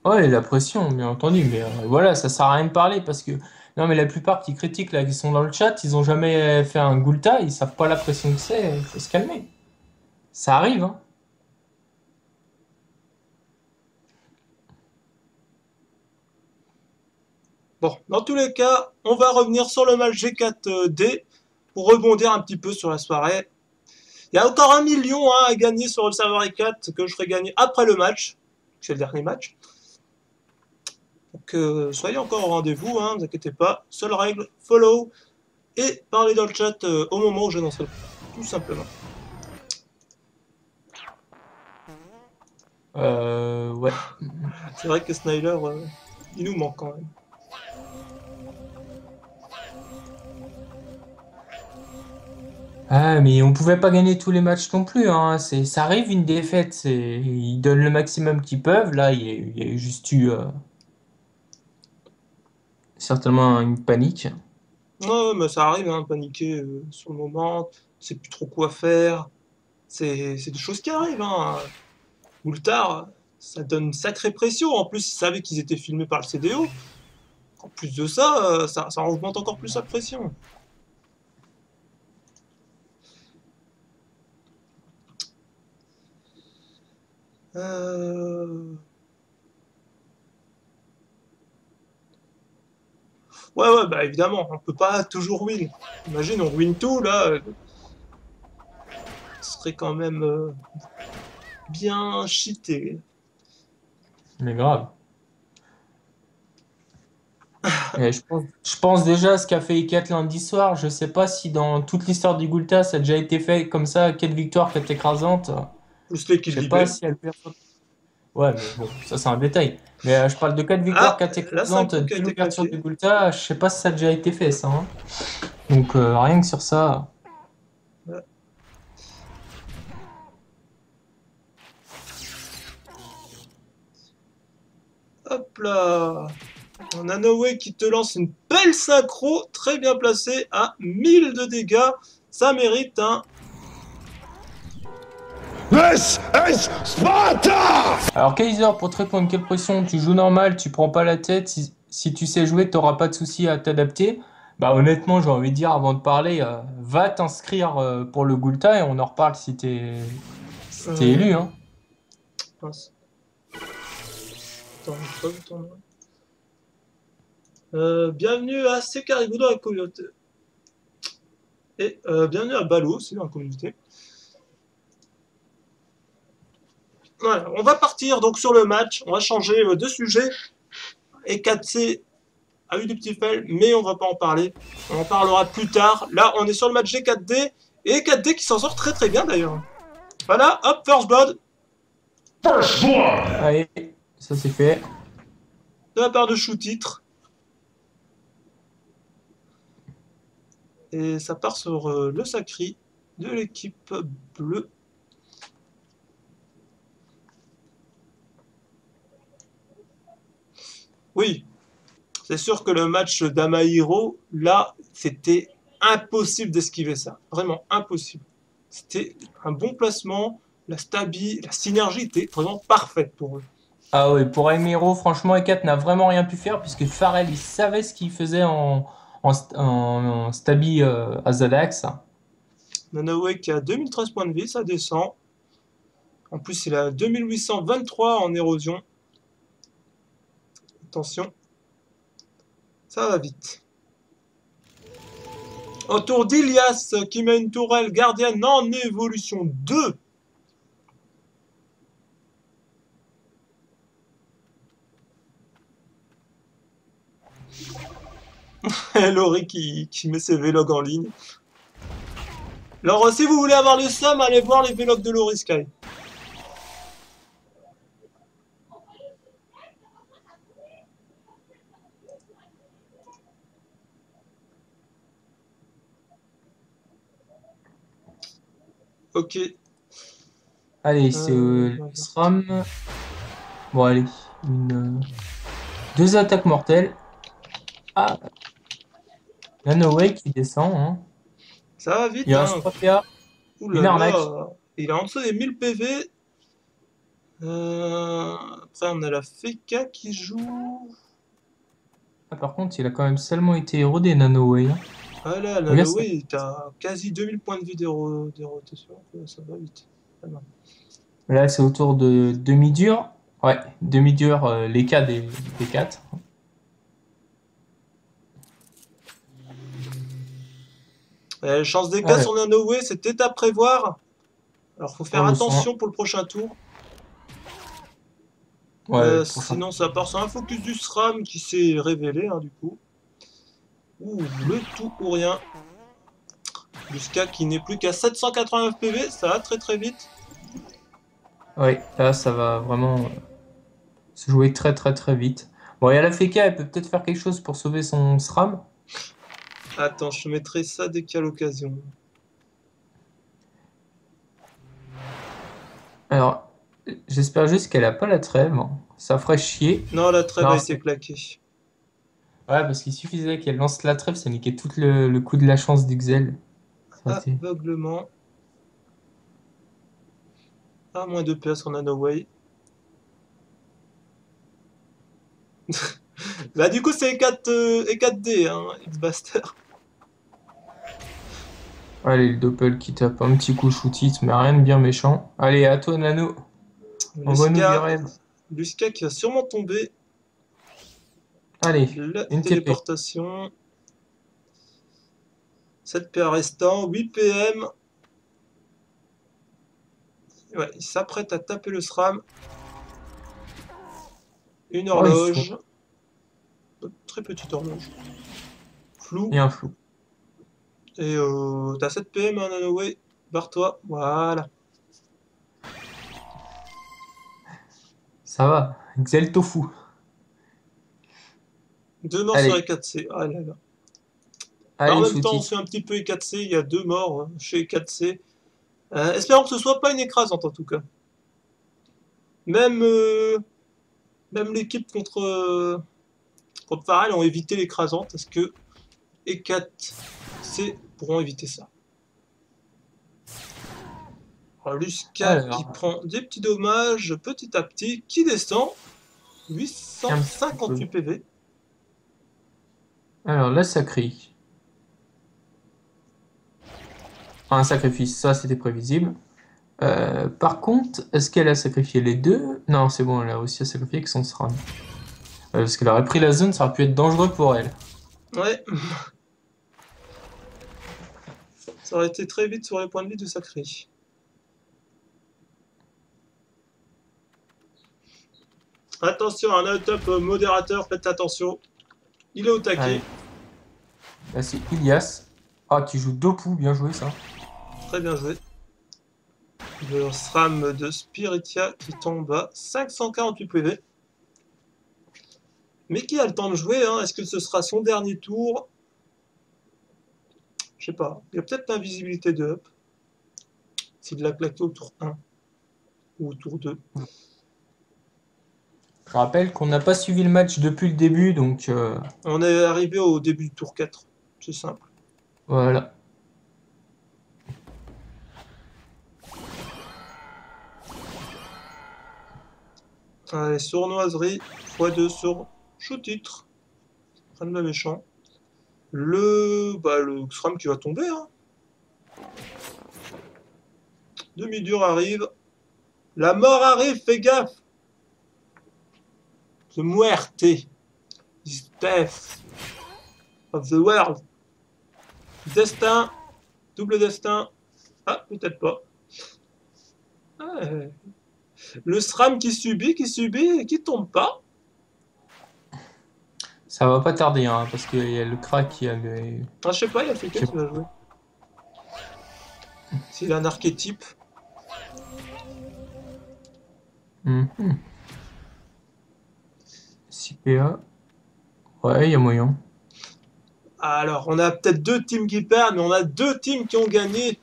Speaker 2: Ouais, la pression, bien entendu, mais voilà, ça sert à rien de parler parce que non, mais la plupart qui critiquent là, qui sont dans le chat, ils ont jamais fait un Gulta, ils savent pas la pression que c'est, il faut se calmer. Ça arrive, hein.
Speaker 1: Bon, dans tous les cas, on va revenir sur le match G4D pour rebondir un petit peu sur la soirée. Il y a encore 1 million hein, à gagner sur le serveur E4 que je ferai gagner après le match. C'est le dernier match. Donc soyez encore au rendez-vous, hein, ne vous inquiétez pas. Seule règle, follow et parlez dans le chat au moment où j'annoncerai tout simplement.
Speaker 2: Ouais.
Speaker 1: C'est vrai que Snyder, il nous manque quand même.
Speaker 2: Ah, mais on pouvait pas gagner tous les matchs non plus, hein. Ça arrive une défaite, ils donnent le maximum qu'ils peuvent. Là, il y a eu juste eu certainement une panique.
Speaker 1: Ouais, mais ça arrive, hein, paniquer sur le moment, c'est plus trop quoi faire. C'est des choses qui arrivent, hein. Ou le tard, ça donne une sacrée pression. En plus, ils savaient qu'ils étaient filmés par le CDO. En plus de ça, ça augmente encore plus la pression. Euh... Ouais, bah évidemment, on peut pas toujours win. Imagine, on win tout, là, ce serait quand même bien cheaté.
Speaker 2: Mais grave. Et je pense déjà à ce qu'a fait Ikat lundi soir. Je sais pas si dans toute l'histoire du Gulta, ça a déjà été fait comme ça, 4 victoires, 4 écrasantes.
Speaker 1: Plus
Speaker 2: Je
Speaker 1: l'équipe
Speaker 2: sais pas
Speaker 1: d'eBay.
Speaker 2: si elle perd. Ouais, mais bon, ça c'est un détail. Mais je parle de 4 victoires,
Speaker 1: Ah,
Speaker 2: 4
Speaker 1: là, c'est un
Speaker 2: écrasantes
Speaker 1: coup qui a
Speaker 2: dès
Speaker 1: été
Speaker 2: l'ouverture
Speaker 1: claqué.
Speaker 2: du Gulta. Je sais pas si ça a déjà été fait, ça, hein. Donc rien que sur ça.
Speaker 1: Ouais. Hop là. On a Noé qui te lance une belle synchro, très bien placée, à 1000 de dégâts. Ça mérite, hein.
Speaker 4: This is Sparta!
Speaker 2: Alors Kaiser, pour te répondre, quelle pression? Tu joues normal, tu prends pas la tête. Si tu sais jouer, t'auras pas de souci à t'adapter. Bah honnêtement, j'ai envie de dire avant de parler, va t'inscrire pour le Gulta et on en reparle si t'es élu, hein.
Speaker 1: Mince. Attends, pas le tournoi. Bienvenue à Sekaribou dans la communauté. Et bienvenue à Balo aussi dans la communauté. Voilà, on va partir donc sur le match. On va changer de sujet. Et 4C a eu des petits fails, mais on va pas en parler. On en parlera plus tard. Là, on est sur le match G4D. Et 4D qui s'en sort très très bien d'ailleurs. Voilà, hop, First Blood.
Speaker 4: First blood!
Speaker 2: Allez, ça c'est fait.
Speaker 1: De la part de Chou-Titre. Et ça part sur le Sacri de l'équipe bleue. Oui, c'est sûr que le match d'Amahiro, là, c'était impossible d'esquiver ça. Vraiment impossible. C'était un bon placement, la synergie était vraiment parfaite pour eux.
Speaker 2: Ah ouais, pour Emiro, franchement, Ekat n'a vraiment rien pu faire puisque Pharrell, il savait ce qu'il faisait en stabi à Zadax.
Speaker 1: Nanaway qui a 2013 points de vie, ça descend. En plus, il a 2823 en érosion. Attention, ça va vite. Autour d'Ilias qui met une tourelle gardienne en évolution 2. Laurie qui met ses vlogs en ligne. Alors, si vous voulez avoir le somme, allez voir les vlogs de Laurie Sky. Ok.
Speaker 2: Allez, c'est
Speaker 1: ouais.
Speaker 2: SRAM. Bon, allez. Deux attaques mortelles. Ah, Nanoway qui descend. Hein.
Speaker 1: Ça va vite,
Speaker 2: Il
Speaker 1: hein.
Speaker 2: reste 3 PA.
Speaker 1: Ouh là
Speaker 2: Une arnaque.
Speaker 1: là. Il est en dessous des 1000 PV. Après, on a la Feka qui joue.
Speaker 2: Ah, par contre, il a quand même seulement été érodé, Nanoway. Hein.
Speaker 1: Ah là,
Speaker 2: Regarde ça.
Speaker 1: Nanoway, t'as quasi 2000 points de vie des rotations. Ça va vite. Ah non.
Speaker 2: Là, c'est autour de demi-dur. Ouais, demi-dur, les cas des 4.
Speaker 1: Les chances des
Speaker 2: Ah
Speaker 1: cas
Speaker 2: ouais.
Speaker 1: sur Nanoway, c'était à prévoir. Alors, faut faire
Speaker 2: On le
Speaker 1: attention pour le prochain tour.
Speaker 2: Ouais, prochain.
Speaker 1: Sinon, ça part sur un focus du SRAM qui s'est révélé, hein, du coup. Ouh, le tout ou rien. Jusqu'à qui n'est plus qu'à 789 PV, ça va très très vite.
Speaker 2: Ouais, là, ça va vraiment se jouer très très très vite. Bon, il y a la Feka, elle peut peut-être faire quelque chose pour sauver son SRAM.
Speaker 1: Attends, je mettrai ça dès qu'il y a l'occasion.
Speaker 2: Alors, j'espère juste qu'elle a pas la trêve. Ça ferait chier.
Speaker 1: Non, la trêve
Speaker 2: Non,
Speaker 1: a
Speaker 2: c'est-
Speaker 1: été claquée.
Speaker 2: Ouais, parce qu'il suffisait qu'elle lance la trêve, ça niquait tout le coup de la chance d'Uxel. Ça aurait été-
Speaker 1: Aveuglement. Ah, moins 2 PS sur Nanoway. Bah, du coup, c'est E4D, hein, X-Buster.
Speaker 2: Allez, le Doppel qui tape un petit coup shootit, mais rien de bien méchant. Allez, à toi, Nano. Envoie-nous du
Speaker 1: Luska,
Speaker 2: rêve.
Speaker 1: Luska qui va sûrement tomber.
Speaker 2: Allez,
Speaker 1: La
Speaker 2: une TP.
Speaker 1: téléportation. 7 PA restant, 8 PM. Ouais, il s'apprête à taper le SRAM. Une
Speaker 2: Oh, ils
Speaker 1: horloge. Très petite horloge. Flou.
Speaker 2: Et un flou.
Speaker 1: Et t'as 7 PM, hein, Nanoway. Barre-toi. Voilà.
Speaker 2: Ça va. Uxel tofu.
Speaker 1: 2 morts
Speaker 2: Allez.
Speaker 1: sur E4C. Ah là là.
Speaker 2: Allez,
Speaker 1: En même temps, on
Speaker 2: shootit.
Speaker 1: suit un petit peu E4C. Il y a 2 morts chez E4C. Espérons que ce soit pas une écrasante en tout cas. Même, même l'équipe contre Pharrell ont évité l'écrasante. Est-ce que E4C pourront éviter ça? Alors, Luska
Speaker 2: Alors.
Speaker 1: qui prend des petits dommages petit à petit, qui descend 858 PV.
Speaker 2: Alors, là, ça crie. Un sacrifice, ça c'était prévisible. Par contre, est-ce qu'elle a sacrifié les deux? Non, c'est bon, elle a réussi à sacrifier avec son SRAM. Parce qu'elle aurait pris la zone, ça aurait pu être dangereux pour elle.
Speaker 1: Ouais. Ça aurait été très vite sur les points de vie de Sacré. Attention, un out-up modérateur, faites attention. Il est au taquet.
Speaker 2: Allez. Là, c'est Ilias. Ah, qui joue Dopu, bien joué ça.
Speaker 1: Très bien joué. Le SRAM de Spiritia qui tombe à 548 PV. Mais qui a le temps de jouer, hein? Est-ce que ce sera son dernier tour? Je sais pas. Il y a peut-être l'invisibilité de Up. S'il l'a claqué au tour 1. Ou au tour 2.
Speaker 2: Je rappelle qu'on n'a pas suivi le match depuis le début, donc
Speaker 1: On est arrivé au début du tour 4. C'est simple.
Speaker 2: voilà.
Speaker 1: Allez, sournoiserie, x2 sur shoot-titre. Rien de méchant. Le SRAM qui va tomber. Hein. Demi-dur arrive. La mort arrive, fais gaffe. The muerte is death of the world. Destin. Double destin. Ah, peut-être pas. Ah, le SRAM qui subit et qui tombe pas.
Speaker 2: Ça va pas tarder, hein, parce qu'il y a le crack qui a le...
Speaker 1: Ah, je sais pas, il a fait qui va jouer. S'il a un archétype.
Speaker 2: Mhm. 6 PA. Ouais, il y a moyen.
Speaker 1: Alors, on a peut-être deux teams qui perdent, mais on a deux teams qui ont gagné.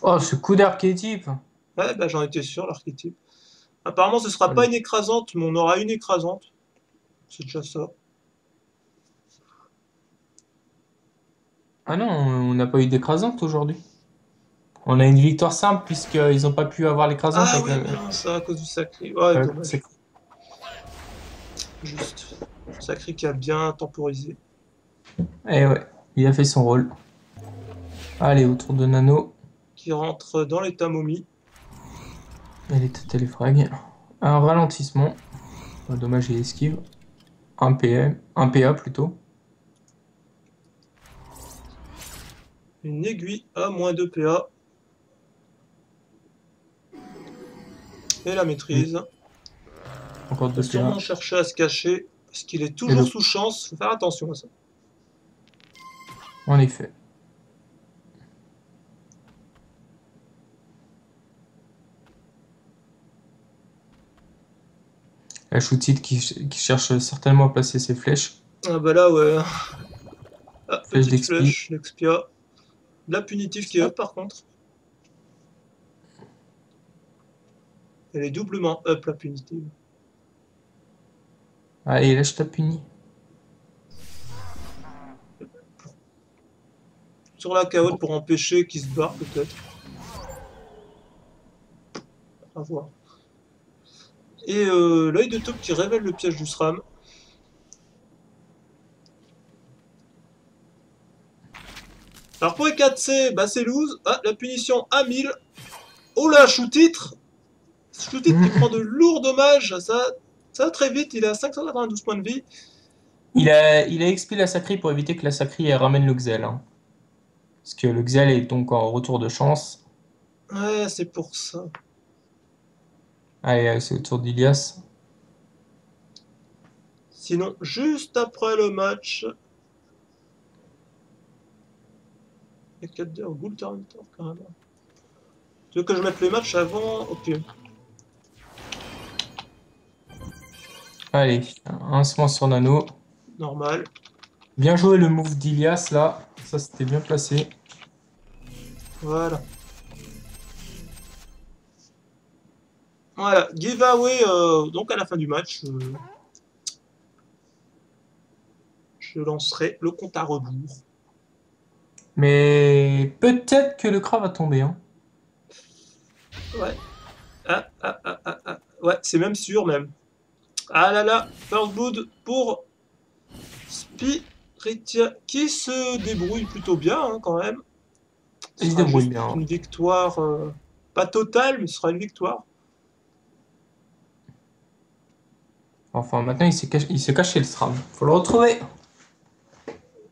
Speaker 2: Oh, ce coup d'archétype.
Speaker 1: Ouais, bah j'en étais sûr, l'archétype. Apparemment, ce sera
Speaker 2: Allez.
Speaker 1: pas une écrasante, mais on aura une écrasante. C'est déjà ça.
Speaker 2: Ah non, on n'a pas eu d'écrasante aujourd'hui. On a une victoire simple puisqu'ils n'ont pas pu avoir l'écrasante
Speaker 1: Ah
Speaker 2: avec
Speaker 1: oui,
Speaker 2: la...
Speaker 1: bien, ça à cause du sacré. Ouais,
Speaker 2: avec
Speaker 1: dommage. Juste. Sacré qui a bien temporisé.
Speaker 2: Eh ouais, il a fait son rôle. Allez, autour de Nano.
Speaker 1: Qui rentre dans l'état momie.
Speaker 2: Elle est téléfrag. Un ralentissement. Dommage, il esquive. Un PM, un PA plutôt.
Speaker 1: Une aiguille à -2 PA. Et la maîtrise.
Speaker 2: Encore
Speaker 1: Il va
Speaker 2: 2
Speaker 1: sûrement
Speaker 2: PA.
Speaker 1: chercher à se cacher. Parce qu'il est toujours sous chance. Faut faire attention à ça.
Speaker 2: En effet. La Shootit qui cherche certainement à placer ses flèches.
Speaker 1: Ah bah là, ouais. Ah,
Speaker 2: Flèche
Speaker 1: petite
Speaker 2: d'expi.
Speaker 1: flèche, l'expia. La punitive qui est up par contre. Elle est doublement up la punitive.
Speaker 2: Allez, lâche ta puni.
Speaker 1: Sur la caotte pour empêcher qu'il se barre peut-être. À voir. Et l'œil de taupe qui révèle le piège du SRAM. Alors pour les 4C, bah c'est loose. Ah, la punition à 1000. Oh là, chou-titre. Chou-titre qui prend de lourds dommages. Ça va très vite, il a 592 points de vie.
Speaker 2: Il a expé la Sacrée pour éviter que la Sacrée elle ramène le Xel. Hein. Parce que le Xel est donc en retour de chance.
Speaker 1: Ouais, c'est pour ça.
Speaker 2: Allez, c'est au tour d'Ilias.
Speaker 1: Sinon, juste après le match... Et 4 d'heures, Ghoul Terminator, carrément. Tu veux que je mette les matchs avant? Ok.
Speaker 2: Allez, un semence sur Nano.
Speaker 1: Normal.
Speaker 2: Bien joué le move d'Ilias là. Ça c'était bien placé.
Speaker 1: Voilà. Voilà, giveaway donc à la fin du match. Je lancerai le compte à rebours.
Speaker 2: Mais peut-être que le cra va tomber. Hein.
Speaker 1: Ouais. Ouais, c'est même sûr même. Ah là là, First Blood pour Spiritia qui se débrouille plutôt bien hein, quand même.
Speaker 2: Il se
Speaker 1: sera
Speaker 2: débrouille
Speaker 1: juste
Speaker 2: bien.
Speaker 1: une victoire, pas totale, mais ce sera une victoire.
Speaker 2: Enfin, maintenant il s'est caché le SRAM. Faut le retrouver.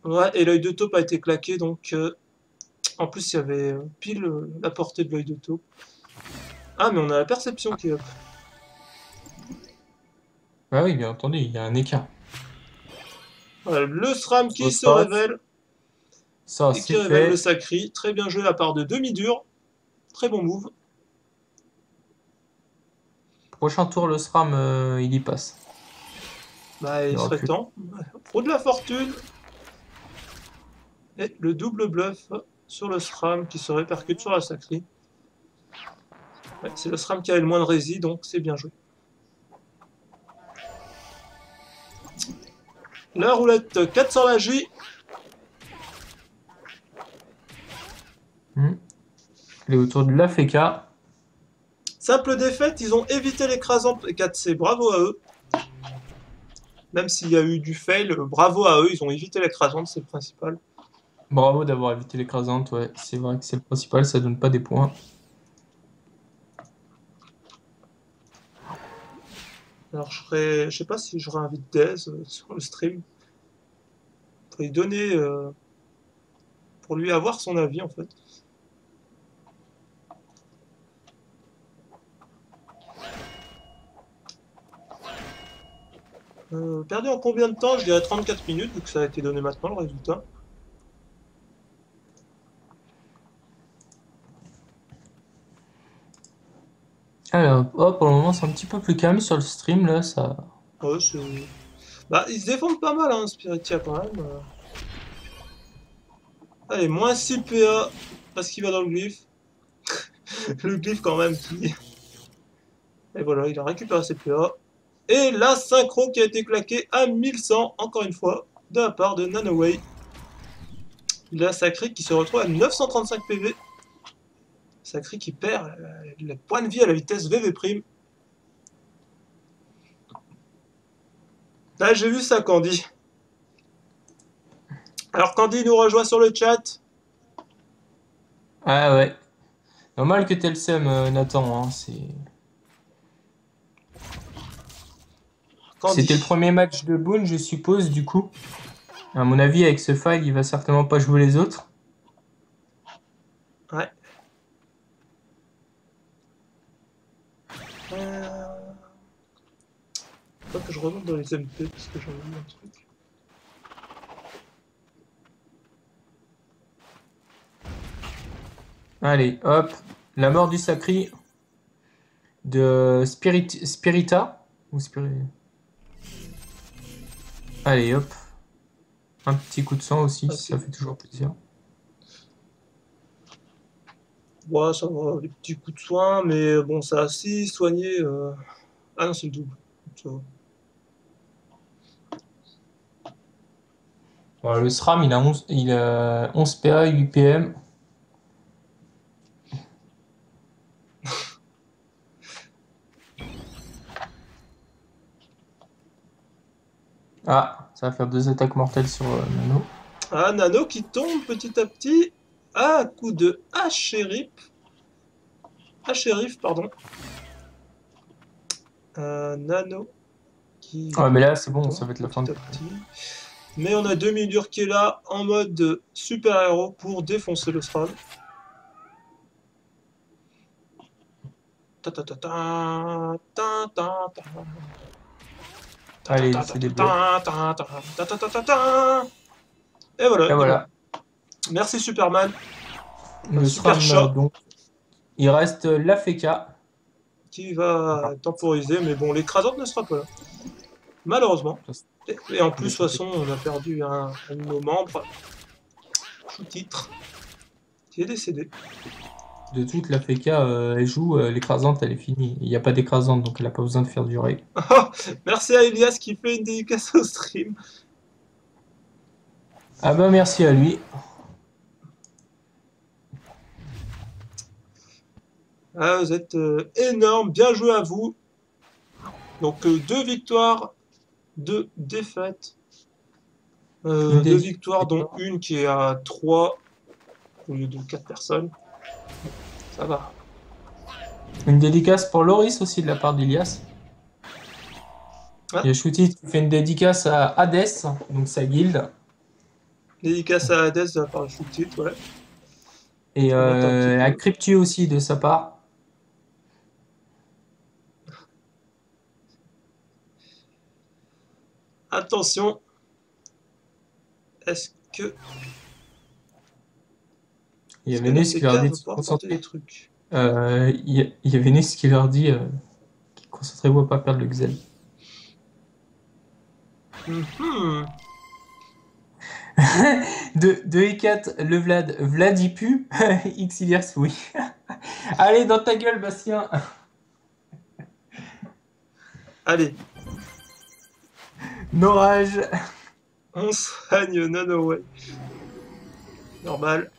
Speaker 1: Ouais, et l'œil de taupe a été claqué, donc en plus il y avait pile la portée de l'œil de taupe. Ah, mais on a la perception qui est up.
Speaker 2: Bah oui, bien entendu, il y a un écart.
Speaker 1: Voilà, le SRAM qui se
Speaker 2: passe.
Speaker 1: révèle
Speaker 2: Ça,
Speaker 1: et qui
Speaker 2: c'est
Speaker 1: révèle
Speaker 2: fait.
Speaker 1: le Sacri. Très bien joué de la part de demi-dur. Très bon move.
Speaker 2: Prochain tour, le SRAM, il y passe.
Speaker 1: Bah, il
Speaker 2: aurait
Speaker 1: serait
Speaker 2: pu.
Speaker 1: temps. Roue de la fortune. Et le double bluff sur le SRAM qui se répercute sur la Sacri. Ouais, c'est le SRAM qui avait le moins de rési, donc c'est bien joué. La roulette 400 magie.
Speaker 2: Elle est autour de l'AFK.
Speaker 1: Simple défaite, ils ont évité l'écrasante 4C. Bravo à eux. Même s'il y a eu du fail, bravo à eux, ils ont évité l'écrasante, c'est le principal.
Speaker 2: Bravo d'avoir évité l'écrasante, ouais. C'est vrai que c'est le principal, ça donne pas des points.
Speaker 1: Alors je sais pas si je réinvite Dez sur le stream. Pour lui donner... pour lui avoir son avis en fait. Perdu en combien de temps? Je dirais 34 minutes, vu que ça a été donné maintenant le résultat.
Speaker 2: Alors, oh, pour le moment, c'est un petit peu plus calme sur le stream, là, ça...
Speaker 1: Ouais, bah, ils se défendent pas mal, hein, Spiritia, quand même. Allez, moins 6 PA, parce qu'il va dans le glyphe. Le glyphe quand même qui... Et voilà, il a récupéré ses PA. Et la synchro qui a été claquée à 1100, encore une fois, de la part de Nanoway. La Sacré qui se retrouve à 935 PV. Sacré qui perd les points de vie à la vitesse VV'. Là, j'ai vu ça, Candy. Alors, Candy nous rejoint sur le chat.
Speaker 2: Ah ouais. Normal que t'aies le seum, Nathan. Hein, C'était le premier match de Boone, je suppose, du coup. À mon avis, avec ce file, il va certainement pas jouer les autres.
Speaker 1: Ouais. Faut que je remonte dans les MP parce que j'en ai vu un truc.
Speaker 2: Allez, hop. La mort du Sacri de Spirita. Ou Allez, hop. Un petit coup de sang aussi,
Speaker 1: Okay.
Speaker 2: Ça fait toujours plaisir.
Speaker 1: Ouais, ça va, des petits coups de soin, mais bon, ça a assez soigné. Ah non, c'est le double. Ça va.
Speaker 2: Bon, le SRAM, il a 11 PA, 8 PM. Ah, ça va faire 2 attaques mortelles sur Nano.
Speaker 1: Ah, Nano qui tombe petit à petit. Ah, coup de H-Sheriff. H-Sheriff, pardon. Nano qui...
Speaker 2: Ouais, mais là, c'est bon,
Speaker 1: tombe
Speaker 2: ça va être la fin de...
Speaker 1: petit à petit. Mais on a Demi-Dur qui est là en mode super-héros pour défoncer le SRAM.
Speaker 2: Allez, c'est des bleus.
Speaker 1: Et voilà.
Speaker 2: Et voilà.
Speaker 1: Merci Superman.
Speaker 2: Le
Speaker 1: super
Speaker 2: SRAM,
Speaker 1: chat.
Speaker 2: donc, il reste l'AFK.
Speaker 1: Qui va temporiser, mais bon, l'écrasante ne sera pas là. Malheureusement. Et en plus, de toute façon, on a perdu un de nos membres, sous-titre, qui est décédé.
Speaker 2: De toute l'AFK, elle joue, l'écrasante, elle est finie. Il n'y a pas d'écrasante, donc elle n'a pas besoin de faire durer.
Speaker 1: Merci à Elias qui fait une dédicace au stream.
Speaker 2: Ah bah merci à lui.
Speaker 1: Ah, vous êtes énorme, bien joué à vous. Donc 2 victoires, 2 défaites. 2 victoires, dont une qui est à 3 au lieu de 4 personnes. Ça va.
Speaker 2: Une dédicace pour Loris aussi de la part d'Ilias.
Speaker 1: Ah.
Speaker 2: Il y a Shooty qui fait une dédicace à Hades, donc sa guilde.
Speaker 1: Dédicace à Hades de la part de Shooty, ouais.
Speaker 2: Et à Cryptu aussi de sa part.
Speaker 1: Attention. Est-ce que...
Speaker 2: Il y a Vénus qui leur dit de se concentrer. Des trucs. Il y a Vénus qui leur dit concentrez-vous à pas perdre le Xel. de E4, le Vlad y pue. Xilias, oui. Allez, dans ta gueule, Bastien.
Speaker 1: Allez.
Speaker 2: Norage.
Speaker 1: On soigne Nanoway. Normal.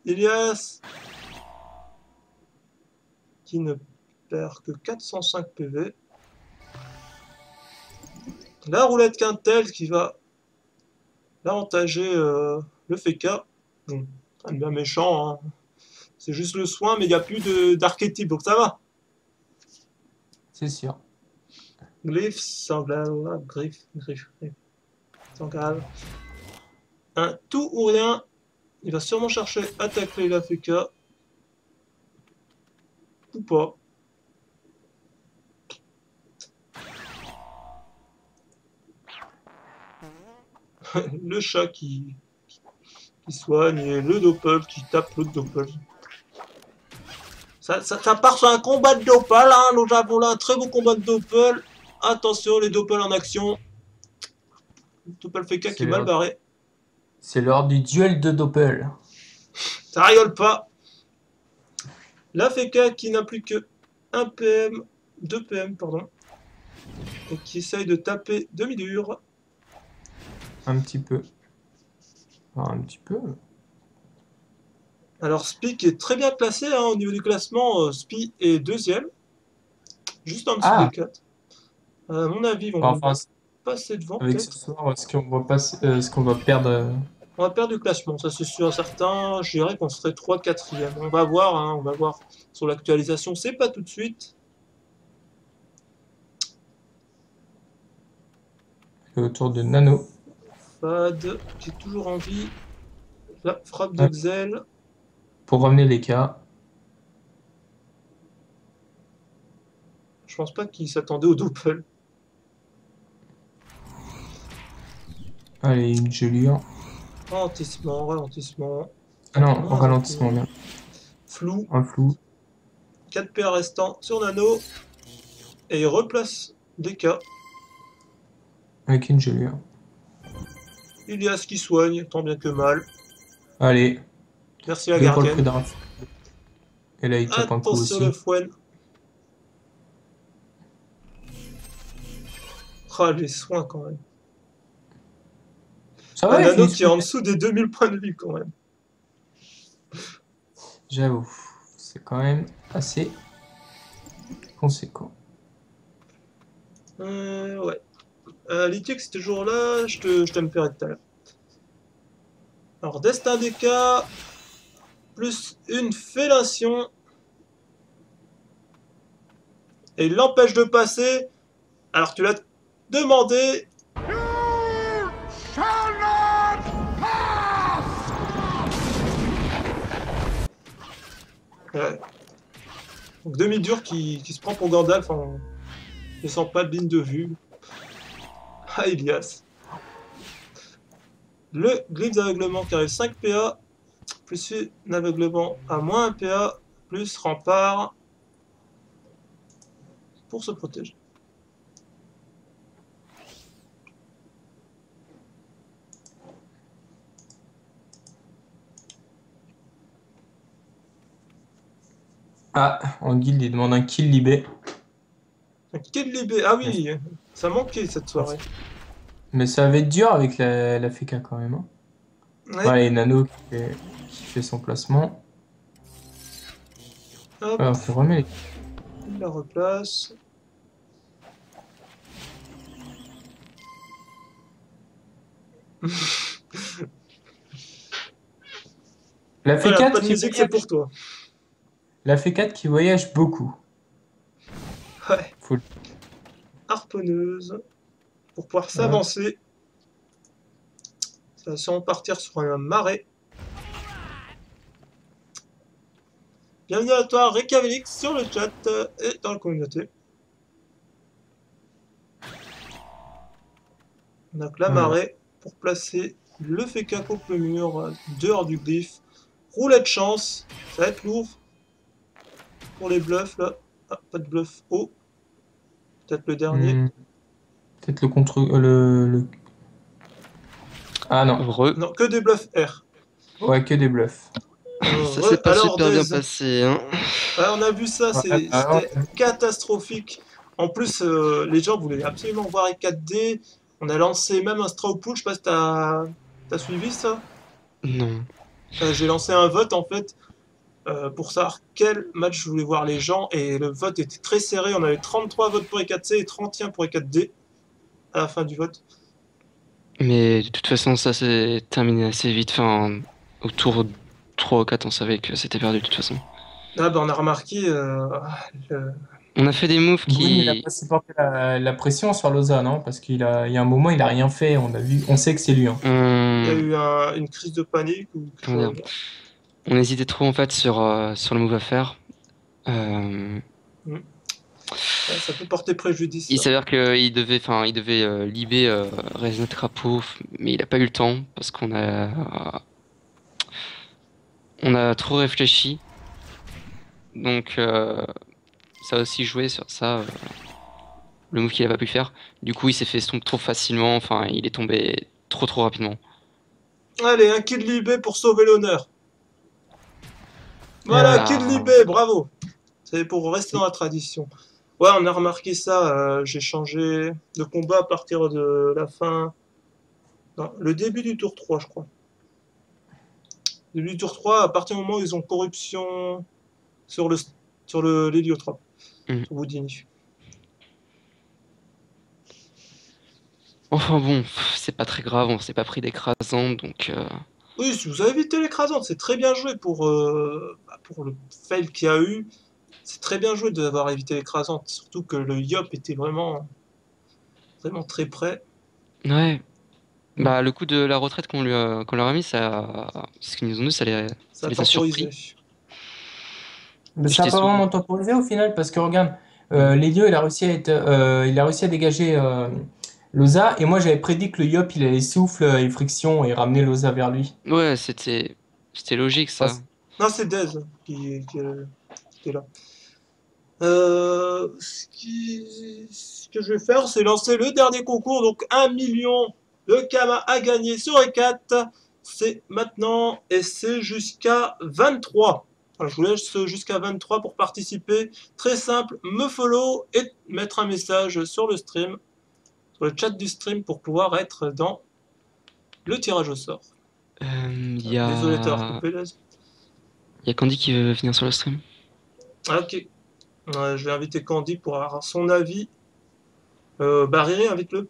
Speaker 1: Elias qui ne perd que 405 PV. La roulette Quintel qui va l'avantager le FK. Bon, rien de bien méchant, hein. C'est juste le soin, mais il n'y a plus d'archétype, donc ça va.
Speaker 2: C'est sûr.
Speaker 1: Glyph, sanglave, griffe. Sanglave. Un tout ou rien. Il va sûrement chercher à tacler la FK. Ou pas. Le chat qui soigne et le doppel qui tape l'autre doppel. Ça part sur un combat de doppel, hein. Nous avons là un très beau combat de doppel. Attention, les doppels en action. Le doppel FK qui est mal barré.
Speaker 2: C'est l'heure du duel de doppel.
Speaker 1: Ça rigole pas. La Feka qui n'a plus que 1 PM, 2 PM, pardon. Et qui essaye de taper demi-dur.
Speaker 2: Un petit peu. Enfin, un petit peu.
Speaker 1: Alors Spi qui est très bien classé hein, au niveau du classement. Spi est deuxième. Juste en dessous des 4. À mon avis, ils vont
Speaker 2: Enfin,
Speaker 1: passer devant.
Speaker 2: avec ce soir, est-ce qu'on va pas, est-ce qu'on va perdre
Speaker 1: On va perdre du classement, ça c'est sûr, certain. Je dirais qu'on serait 3-4e. On va voir, hein, on va voir sur l'actualisation. C'est pas tout de suite.
Speaker 2: autour de Nano?
Speaker 1: Fad qui est toujours en vie. La frappe de Xel.
Speaker 2: Pour ramener les cas.
Speaker 1: Je pense pas qu'il s'attendait au double.
Speaker 2: Allez, une gelure.
Speaker 1: Ralentissement, ralentissement.
Speaker 2: Ah non, en ralentissement, bien.
Speaker 1: Flou.
Speaker 2: Un flou.
Speaker 1: 4 PA restants sur Nano. Et il replace des cas.
Speaker 2: Avec une gelure.
Speaker 1: Ilias qui soigne, tant bien que mal.
Speaker 2: Allez.
Speaker 1: Merci la gardienne.
Speaker 2: Et là, il tape un coup aussi.
Speaker 1: Attention le Fouenne. Ah, les soins quand même.
Speaker 2: Ça va,
Speaker 1: Nano qui est en dessous des 2000 points de vie quand même.
Speaker 2: J'avoue, c'est quand même assez conséquent.
Speaker 1: Ouais. Litix c'est toujours là, je te me ferai tout à l'heure. Alors, Destin des cas, plus une fellation. Et il l'empêche de passer. Alors, tu l'as demandé. Ouais. Donc demi-dur qui se prend pour Gandalf en laissant pas de ligne de vue. Ah, Ilias. Le glitch d'aveuglement qui arrive 5 PA, plus un aveuglement à moins 1 PA, plus rempart pour se protéger.
Speaker 2: Ah, en guild, il demande un kill libé.
Speaker 1: Un kill libé, ah oui, ça manquait cette soirée.
Speaker 2: Mais ça va être dur avec la FK quand même. Hein. Ouais, et Nano qui fait son placement.
Speaker 1: Hop.
Speaker 2: Alors, on remet.
Speaker 1: Il la replace.
Speaker 2: La F4
Speaker 1: voilà, pas de
Speaker 2: qui
Speaker 1: musique, c'est pour toi.
Speaker 2: La F4 qui voyage beaucoup.
Speaker 1: Ouais.
Speaker 2: Faut...
Speaker 1: Harponneuse. Pour pouvoir s'avancer. Ça va sûrement partir sur un marais. Bienvenue à toi, Recavelix, sur le chat et dans la communauté. Donc la marée pour placer le FK contre le mur dehors du glyphe. Roulette chance, ça va être lourd pour les bluffs là. Ah, pas de bluff haut. Peut-être le dernier.
Speaker 2: Peut-être le contre. Ah non.
Speaker 1: Non, que des bluffs R.
Speaker 2: Ouais, que des bluffs.
Speaker 7: Ça s'est pas super bien passé. Hein.
Speaker 1: Ouais, on a vu ça, c'était catastrophique. En plus, les gens voulaient absolument voir les 4D. On a lancé même un straw pool, je sais pas si t'as suivi ça.
Speaker 7: Non.
Speaker 1: J'ai lancé un vote en fait pour savoir quel match je voulais voir les gens et le vote était très serré. On avait 33 votes pour les 4C et 31 pour les 4D à la fin du vote.
Speaker 7: Mais de toute façon, ça s'est terminé assez vite. Enfin, autour de 3 ou 4, on savait que c'était perdu de toute façon.
Speaker 1: Ah bah on a remarqué.
Speaker 7: On a fait des moves qui.
Speaker 2: Oui, il a pas supporté la pression sur Lausanne, hein, parce qu'il y a un moment, il a rien fait. On sait que c'est lui. Hein.
Speaker 1: Il y a eu une crise de panique ou quelque chose.
Speaker 7: On hésitait trop en fait sur le move à faire.
Speaker 1: Ouais, ça peut porter préjudice.
Speaker 7: Il s'avère qu'il devait libérer Resident Crapaud, mais il a pas eu le temps parce qu'on a trop réfléchi. Donc ça a aussi joué sur ça, le move qu'il a pas pu faire. Du coup, il s'est fait stomp trop facilement. Enfin, il est tombé trop rapidement.
Speaker 1: Allez, un kill libé pour sauver l'honneur. Voilà,
Speaker 2: Ah.
Speaker 1: Kid Libé, bravo. C'est pour rester dans la tradition. Ouais, on a remarqué ça. J'ai changé de combat à partir de la fin. Non, le début du tour 3, je crois. Début du tour 3, à partir du moment où ils ont corruption sur le l'héliotrope,
Speaker 7: Mm.
Speaker 1: sur Houdini.
Speaker 7: Enfin bon, c'est pas très grave, on s'est pas pris d'écrasant, donc
Speaker 1: Oui, si vous avez évité l'écrasante, c'est très bien joué pour le fail qu'il y a eu. C'est très bien joué d'avoir évité l'écrasante, surtout que le Yop était vraiment très près.
Speaker 7: ouais.
Speaker 1: Mm.
Speaker 7: Bah le coup de la retraite qu'on leur a mis, ça, ce qu'ils nous ont dit,
Speaker 1: Ça
Speaker 7: ça
Speaker 1: a
Speaker 7: les a
Speaker 1: temporisé.
Speaker 7: surpris.
Speaker 2: Mais ça n'a
Speaker 7: J'étais
Speaker 2: pas
Speaker 7: sous.
Speaker 2: vraiment temporisé au final, parce que regarde, Lelio, il a réussi à dégager Loza, et moi j'avais prédit que le Yop il allait souffle et friction et ramener Loza vers lui.
Speaker 7: Ouais, c'était logique
Speaker 2: Ah,
Speaker 7: ça.
Speaker 1: Non, c'est Dez qui est là. Ce que je vais faire, c'est lancer le dernier concours. Donc 1 million de Kama à gagner sur E4. C'est maintenant et c'est jusqu'à 23. Voilà, je vous laisse jusqu'à 23 pour participer. Très simple, me follow et mettre un message sur le stream, sur le chat du stream pour pouvoir être dans le tirage au sort.
Speaker 7: Il y
Speaker 1: Désolé de t'avoir
Speaker 7: a,
Speaker 1: coupé là.
Speaker 7: y a Candy qui veut venir sur le stream.
Speaker 1: Ah, ok. Je vais inviter Candy pour avoir son avis. Riri, invite-le.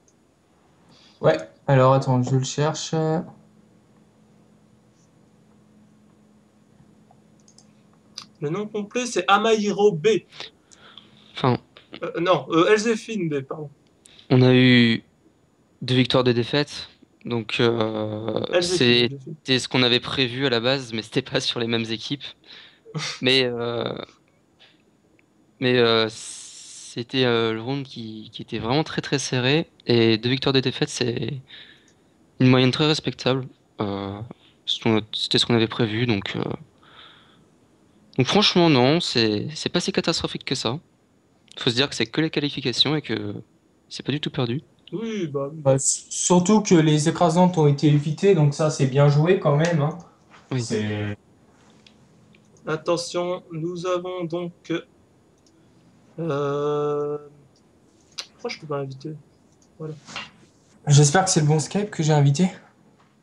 Speaker 2: Ouais, alors attends, je le cherche.
Speaker 1: Le nom complet, c'est Amahiro B.
Speaker 7: Enfin,
Speaker 1: Non, Elzéphine B, pardon.
Speaker 7: on a eu 2 victoires, 2 défaites, donc
Speaker 1: Elzéphine, Elzéphine.
Speaker 7: c'était ce qu'on avait prévu à la base, mais c'était pas sur les mêmes équipes. Mais c'était le round qui était vraiment très très serré et 2 victoires, 2 défaites, c'est une moyenne très respectable. Euh, C'était ce qu'on avait prévu, donc franchement non, c'est pas si catastrophique que ça. Faut se dire que c'est que les qualifications et que c'est pas du tout perdu.
Speaker 1: Oui, bah,
Speaker 2: Bah, surtout que les écrasantes ont été évitées, donc ça c'est bien joué quand même, hein.
Speaker 7: Oui.
Speaker 2: C'est...
Speaker 1: attention, nous avons donc. Pourquoi je peux pas inviter? Voilà,
Speaker 2: J'espère que c'est le bon Skype que j'ai invité.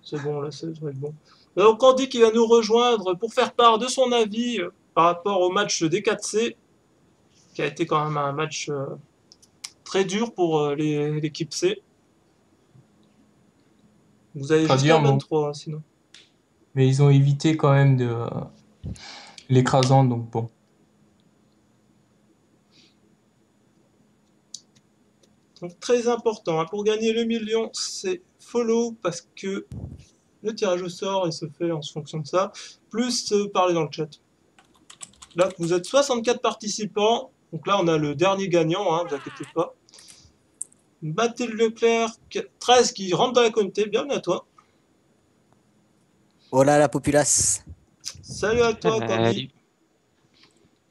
Speaker 1: c'est bon, là, ça devrait être bon. Donc, Candy qui va nous rejoindre pour faire part de son avis par rapport au match des 4C, qui a été quand même un match très dur pour l'équipe C. Vous avez
Speaker 2: Pas
Speaker 1: jusqu'à
Speaker 2: dire, bon,
Speaker 1: 23, hein, sinon.
Speaker 2: mais ils ont évité quand même de l'écrasante, donc bon.
Speaker 1: Donc très important, hein, pour gagner le million, c'est follow parce que le tirage au sort il se fait en fonction de ça, plus parler dans le chat. Là, vous êtes 64 participants, donc là on a le dernier gagnant, hein, vous inquiétez pas. Mathilde Leclerc, 13 qui rentre dans la communauté, bienvenue à toi.
Speaker 8: Voilà la populace.
Speaker 1: Salut à toi Candy.
Speaker 7: Salut.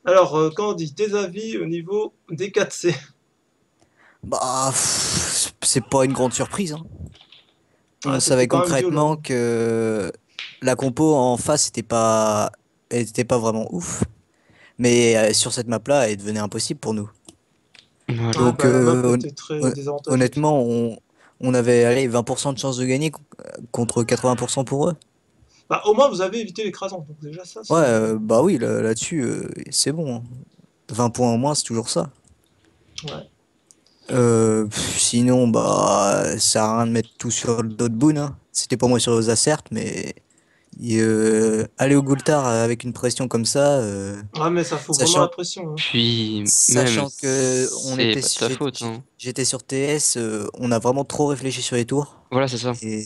Speaker 1: Alors Candy, tes avis au niveau des 4C?
Speaker 8: Bah, c'est pas une grande surprise, hein. On
Speaker 1: Ouais,
Speaker 8: savait
Speaker 1: c'était quand même
Speaker 8: concrètement
Speaker 1: violent.
Speaker 8: que la compo en face était pas vraiment ouf. Mais sur cette map-là, elle devenait impossible pour nous.
Speaker 7: Voilà.
Speaker 1: Ah,
Speaker 8: Donc
Speaker 1: bah, la map était très
Speaker 8: hon-
Speaker 1: désavantageuse.
Speaker 8: honnêtement, on avait allez, 20% de chance de gagner contre 80% pour eux.
Speaker 1: Bah, au moins vous avez évité l'écrasant, donc déjà ça c'est...
Speaker 8: Ouais, bah oui, là-dessus, c'est bon, hein. 20 points en moins, c'est toujours ça.
Speaker 1: Ouais.
Speaker 8: Sinon, bah, ça sert à rien de mettre tout sur le dos de Boone, hein. C'était pas moi sur les certes, mais aller au Goultard avec une pression comme ça,
Speaker 1: Ouais, mais ça fout vraiment la
Speaker 8: sachant,
Speaker 1: pression, hein.
Speaker 7: Puis même,
Speaker 8: sachant que
Speaker 7: c'est pas de ta faute, hein.
Speaker 8: j'étais sur TS, on a vraiment trop réfléchi sur les tours
Speaker 7: Voilà, c'est ça.
Speaker 8: et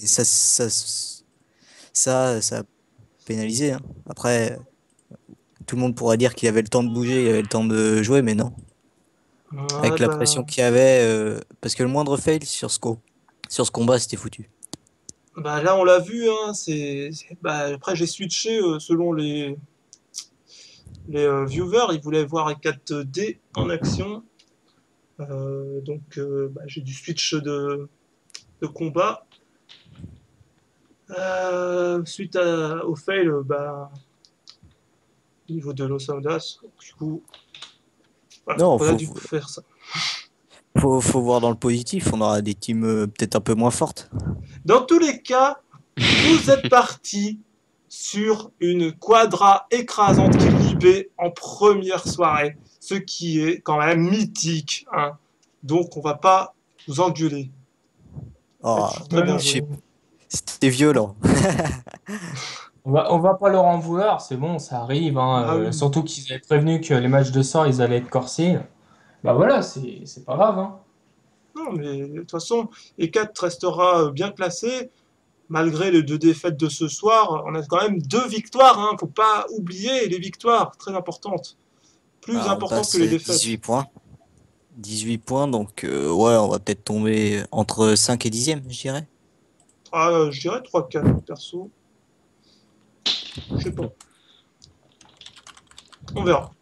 Speaker 8: ça a pénalisé, hein. Après, tout le monde pourra dire qu'il avait le temps de bouger, il avait le temps de jouer, mais non.
Speaker 1: Ouais,
Speaker 8: Avec la
Speaker 1: bah...
Speaker 8: pression qu'il y avait, parce que le moindre fail sur ce combat, c'était foutu.
Speaker 1: Bah là on l'a vu, hein, bah, après j'ai switché selon les viewers, ils voulaient voir 4D en action. Donc bah, j'ai du switch de combat. Suite au fail, bah, au niveau de Los Audas. Du coup, voilà,
Speaker 8: Non,
Speaker 1: on a
Speaker 8: faut-
Speaker 1: dû faire ça.
Speaker 8: Faut voir dans le positif, on aura des teams peut-être un peu moins fortes.
Speaker 1: Dans tous les cas, vous êtes parti sur une quadra écrasante qui libait en première soirée, ce qui est quand même mythique, hein. Donc on va pas vous engueuler.
Speaker 8: Oh,
Speaker 1: Très bien
Speaker 8: je sais-
Speaker 1: joué.
Speaker 8: c'était violent.
Speaker 2: On va pas leur en vouloir, c'est bon, ça arrive, hein,
Speaker 1: Ah oui.
Speaker 2: surtout qu'ils avaient prévenu que les matchs de sort, ils allaient être corsés. Bah voilà, c'est pas grave, hein.
Speaker 1: Non, mais de toute façon, E4 restera bien classé. Malgré les 2 défaites de ce soir, on a quand même 2 victoires, hein. Faut pas oublier les victoires, très importantes. Plus
Speaker 8: Ah, on
Speaker 1: importantes que
Speaker 8: passe
Speaker 1: les
Speaker 8: à
Speaker 1: défaites.
Speaker 8: 18 points. 18 points, donc ouais, on va peut-être tomber entre 5 et 10e, je dirais.
Speaker 1: Ah, je dirais 3-4, perso. Je sais pas. On verra.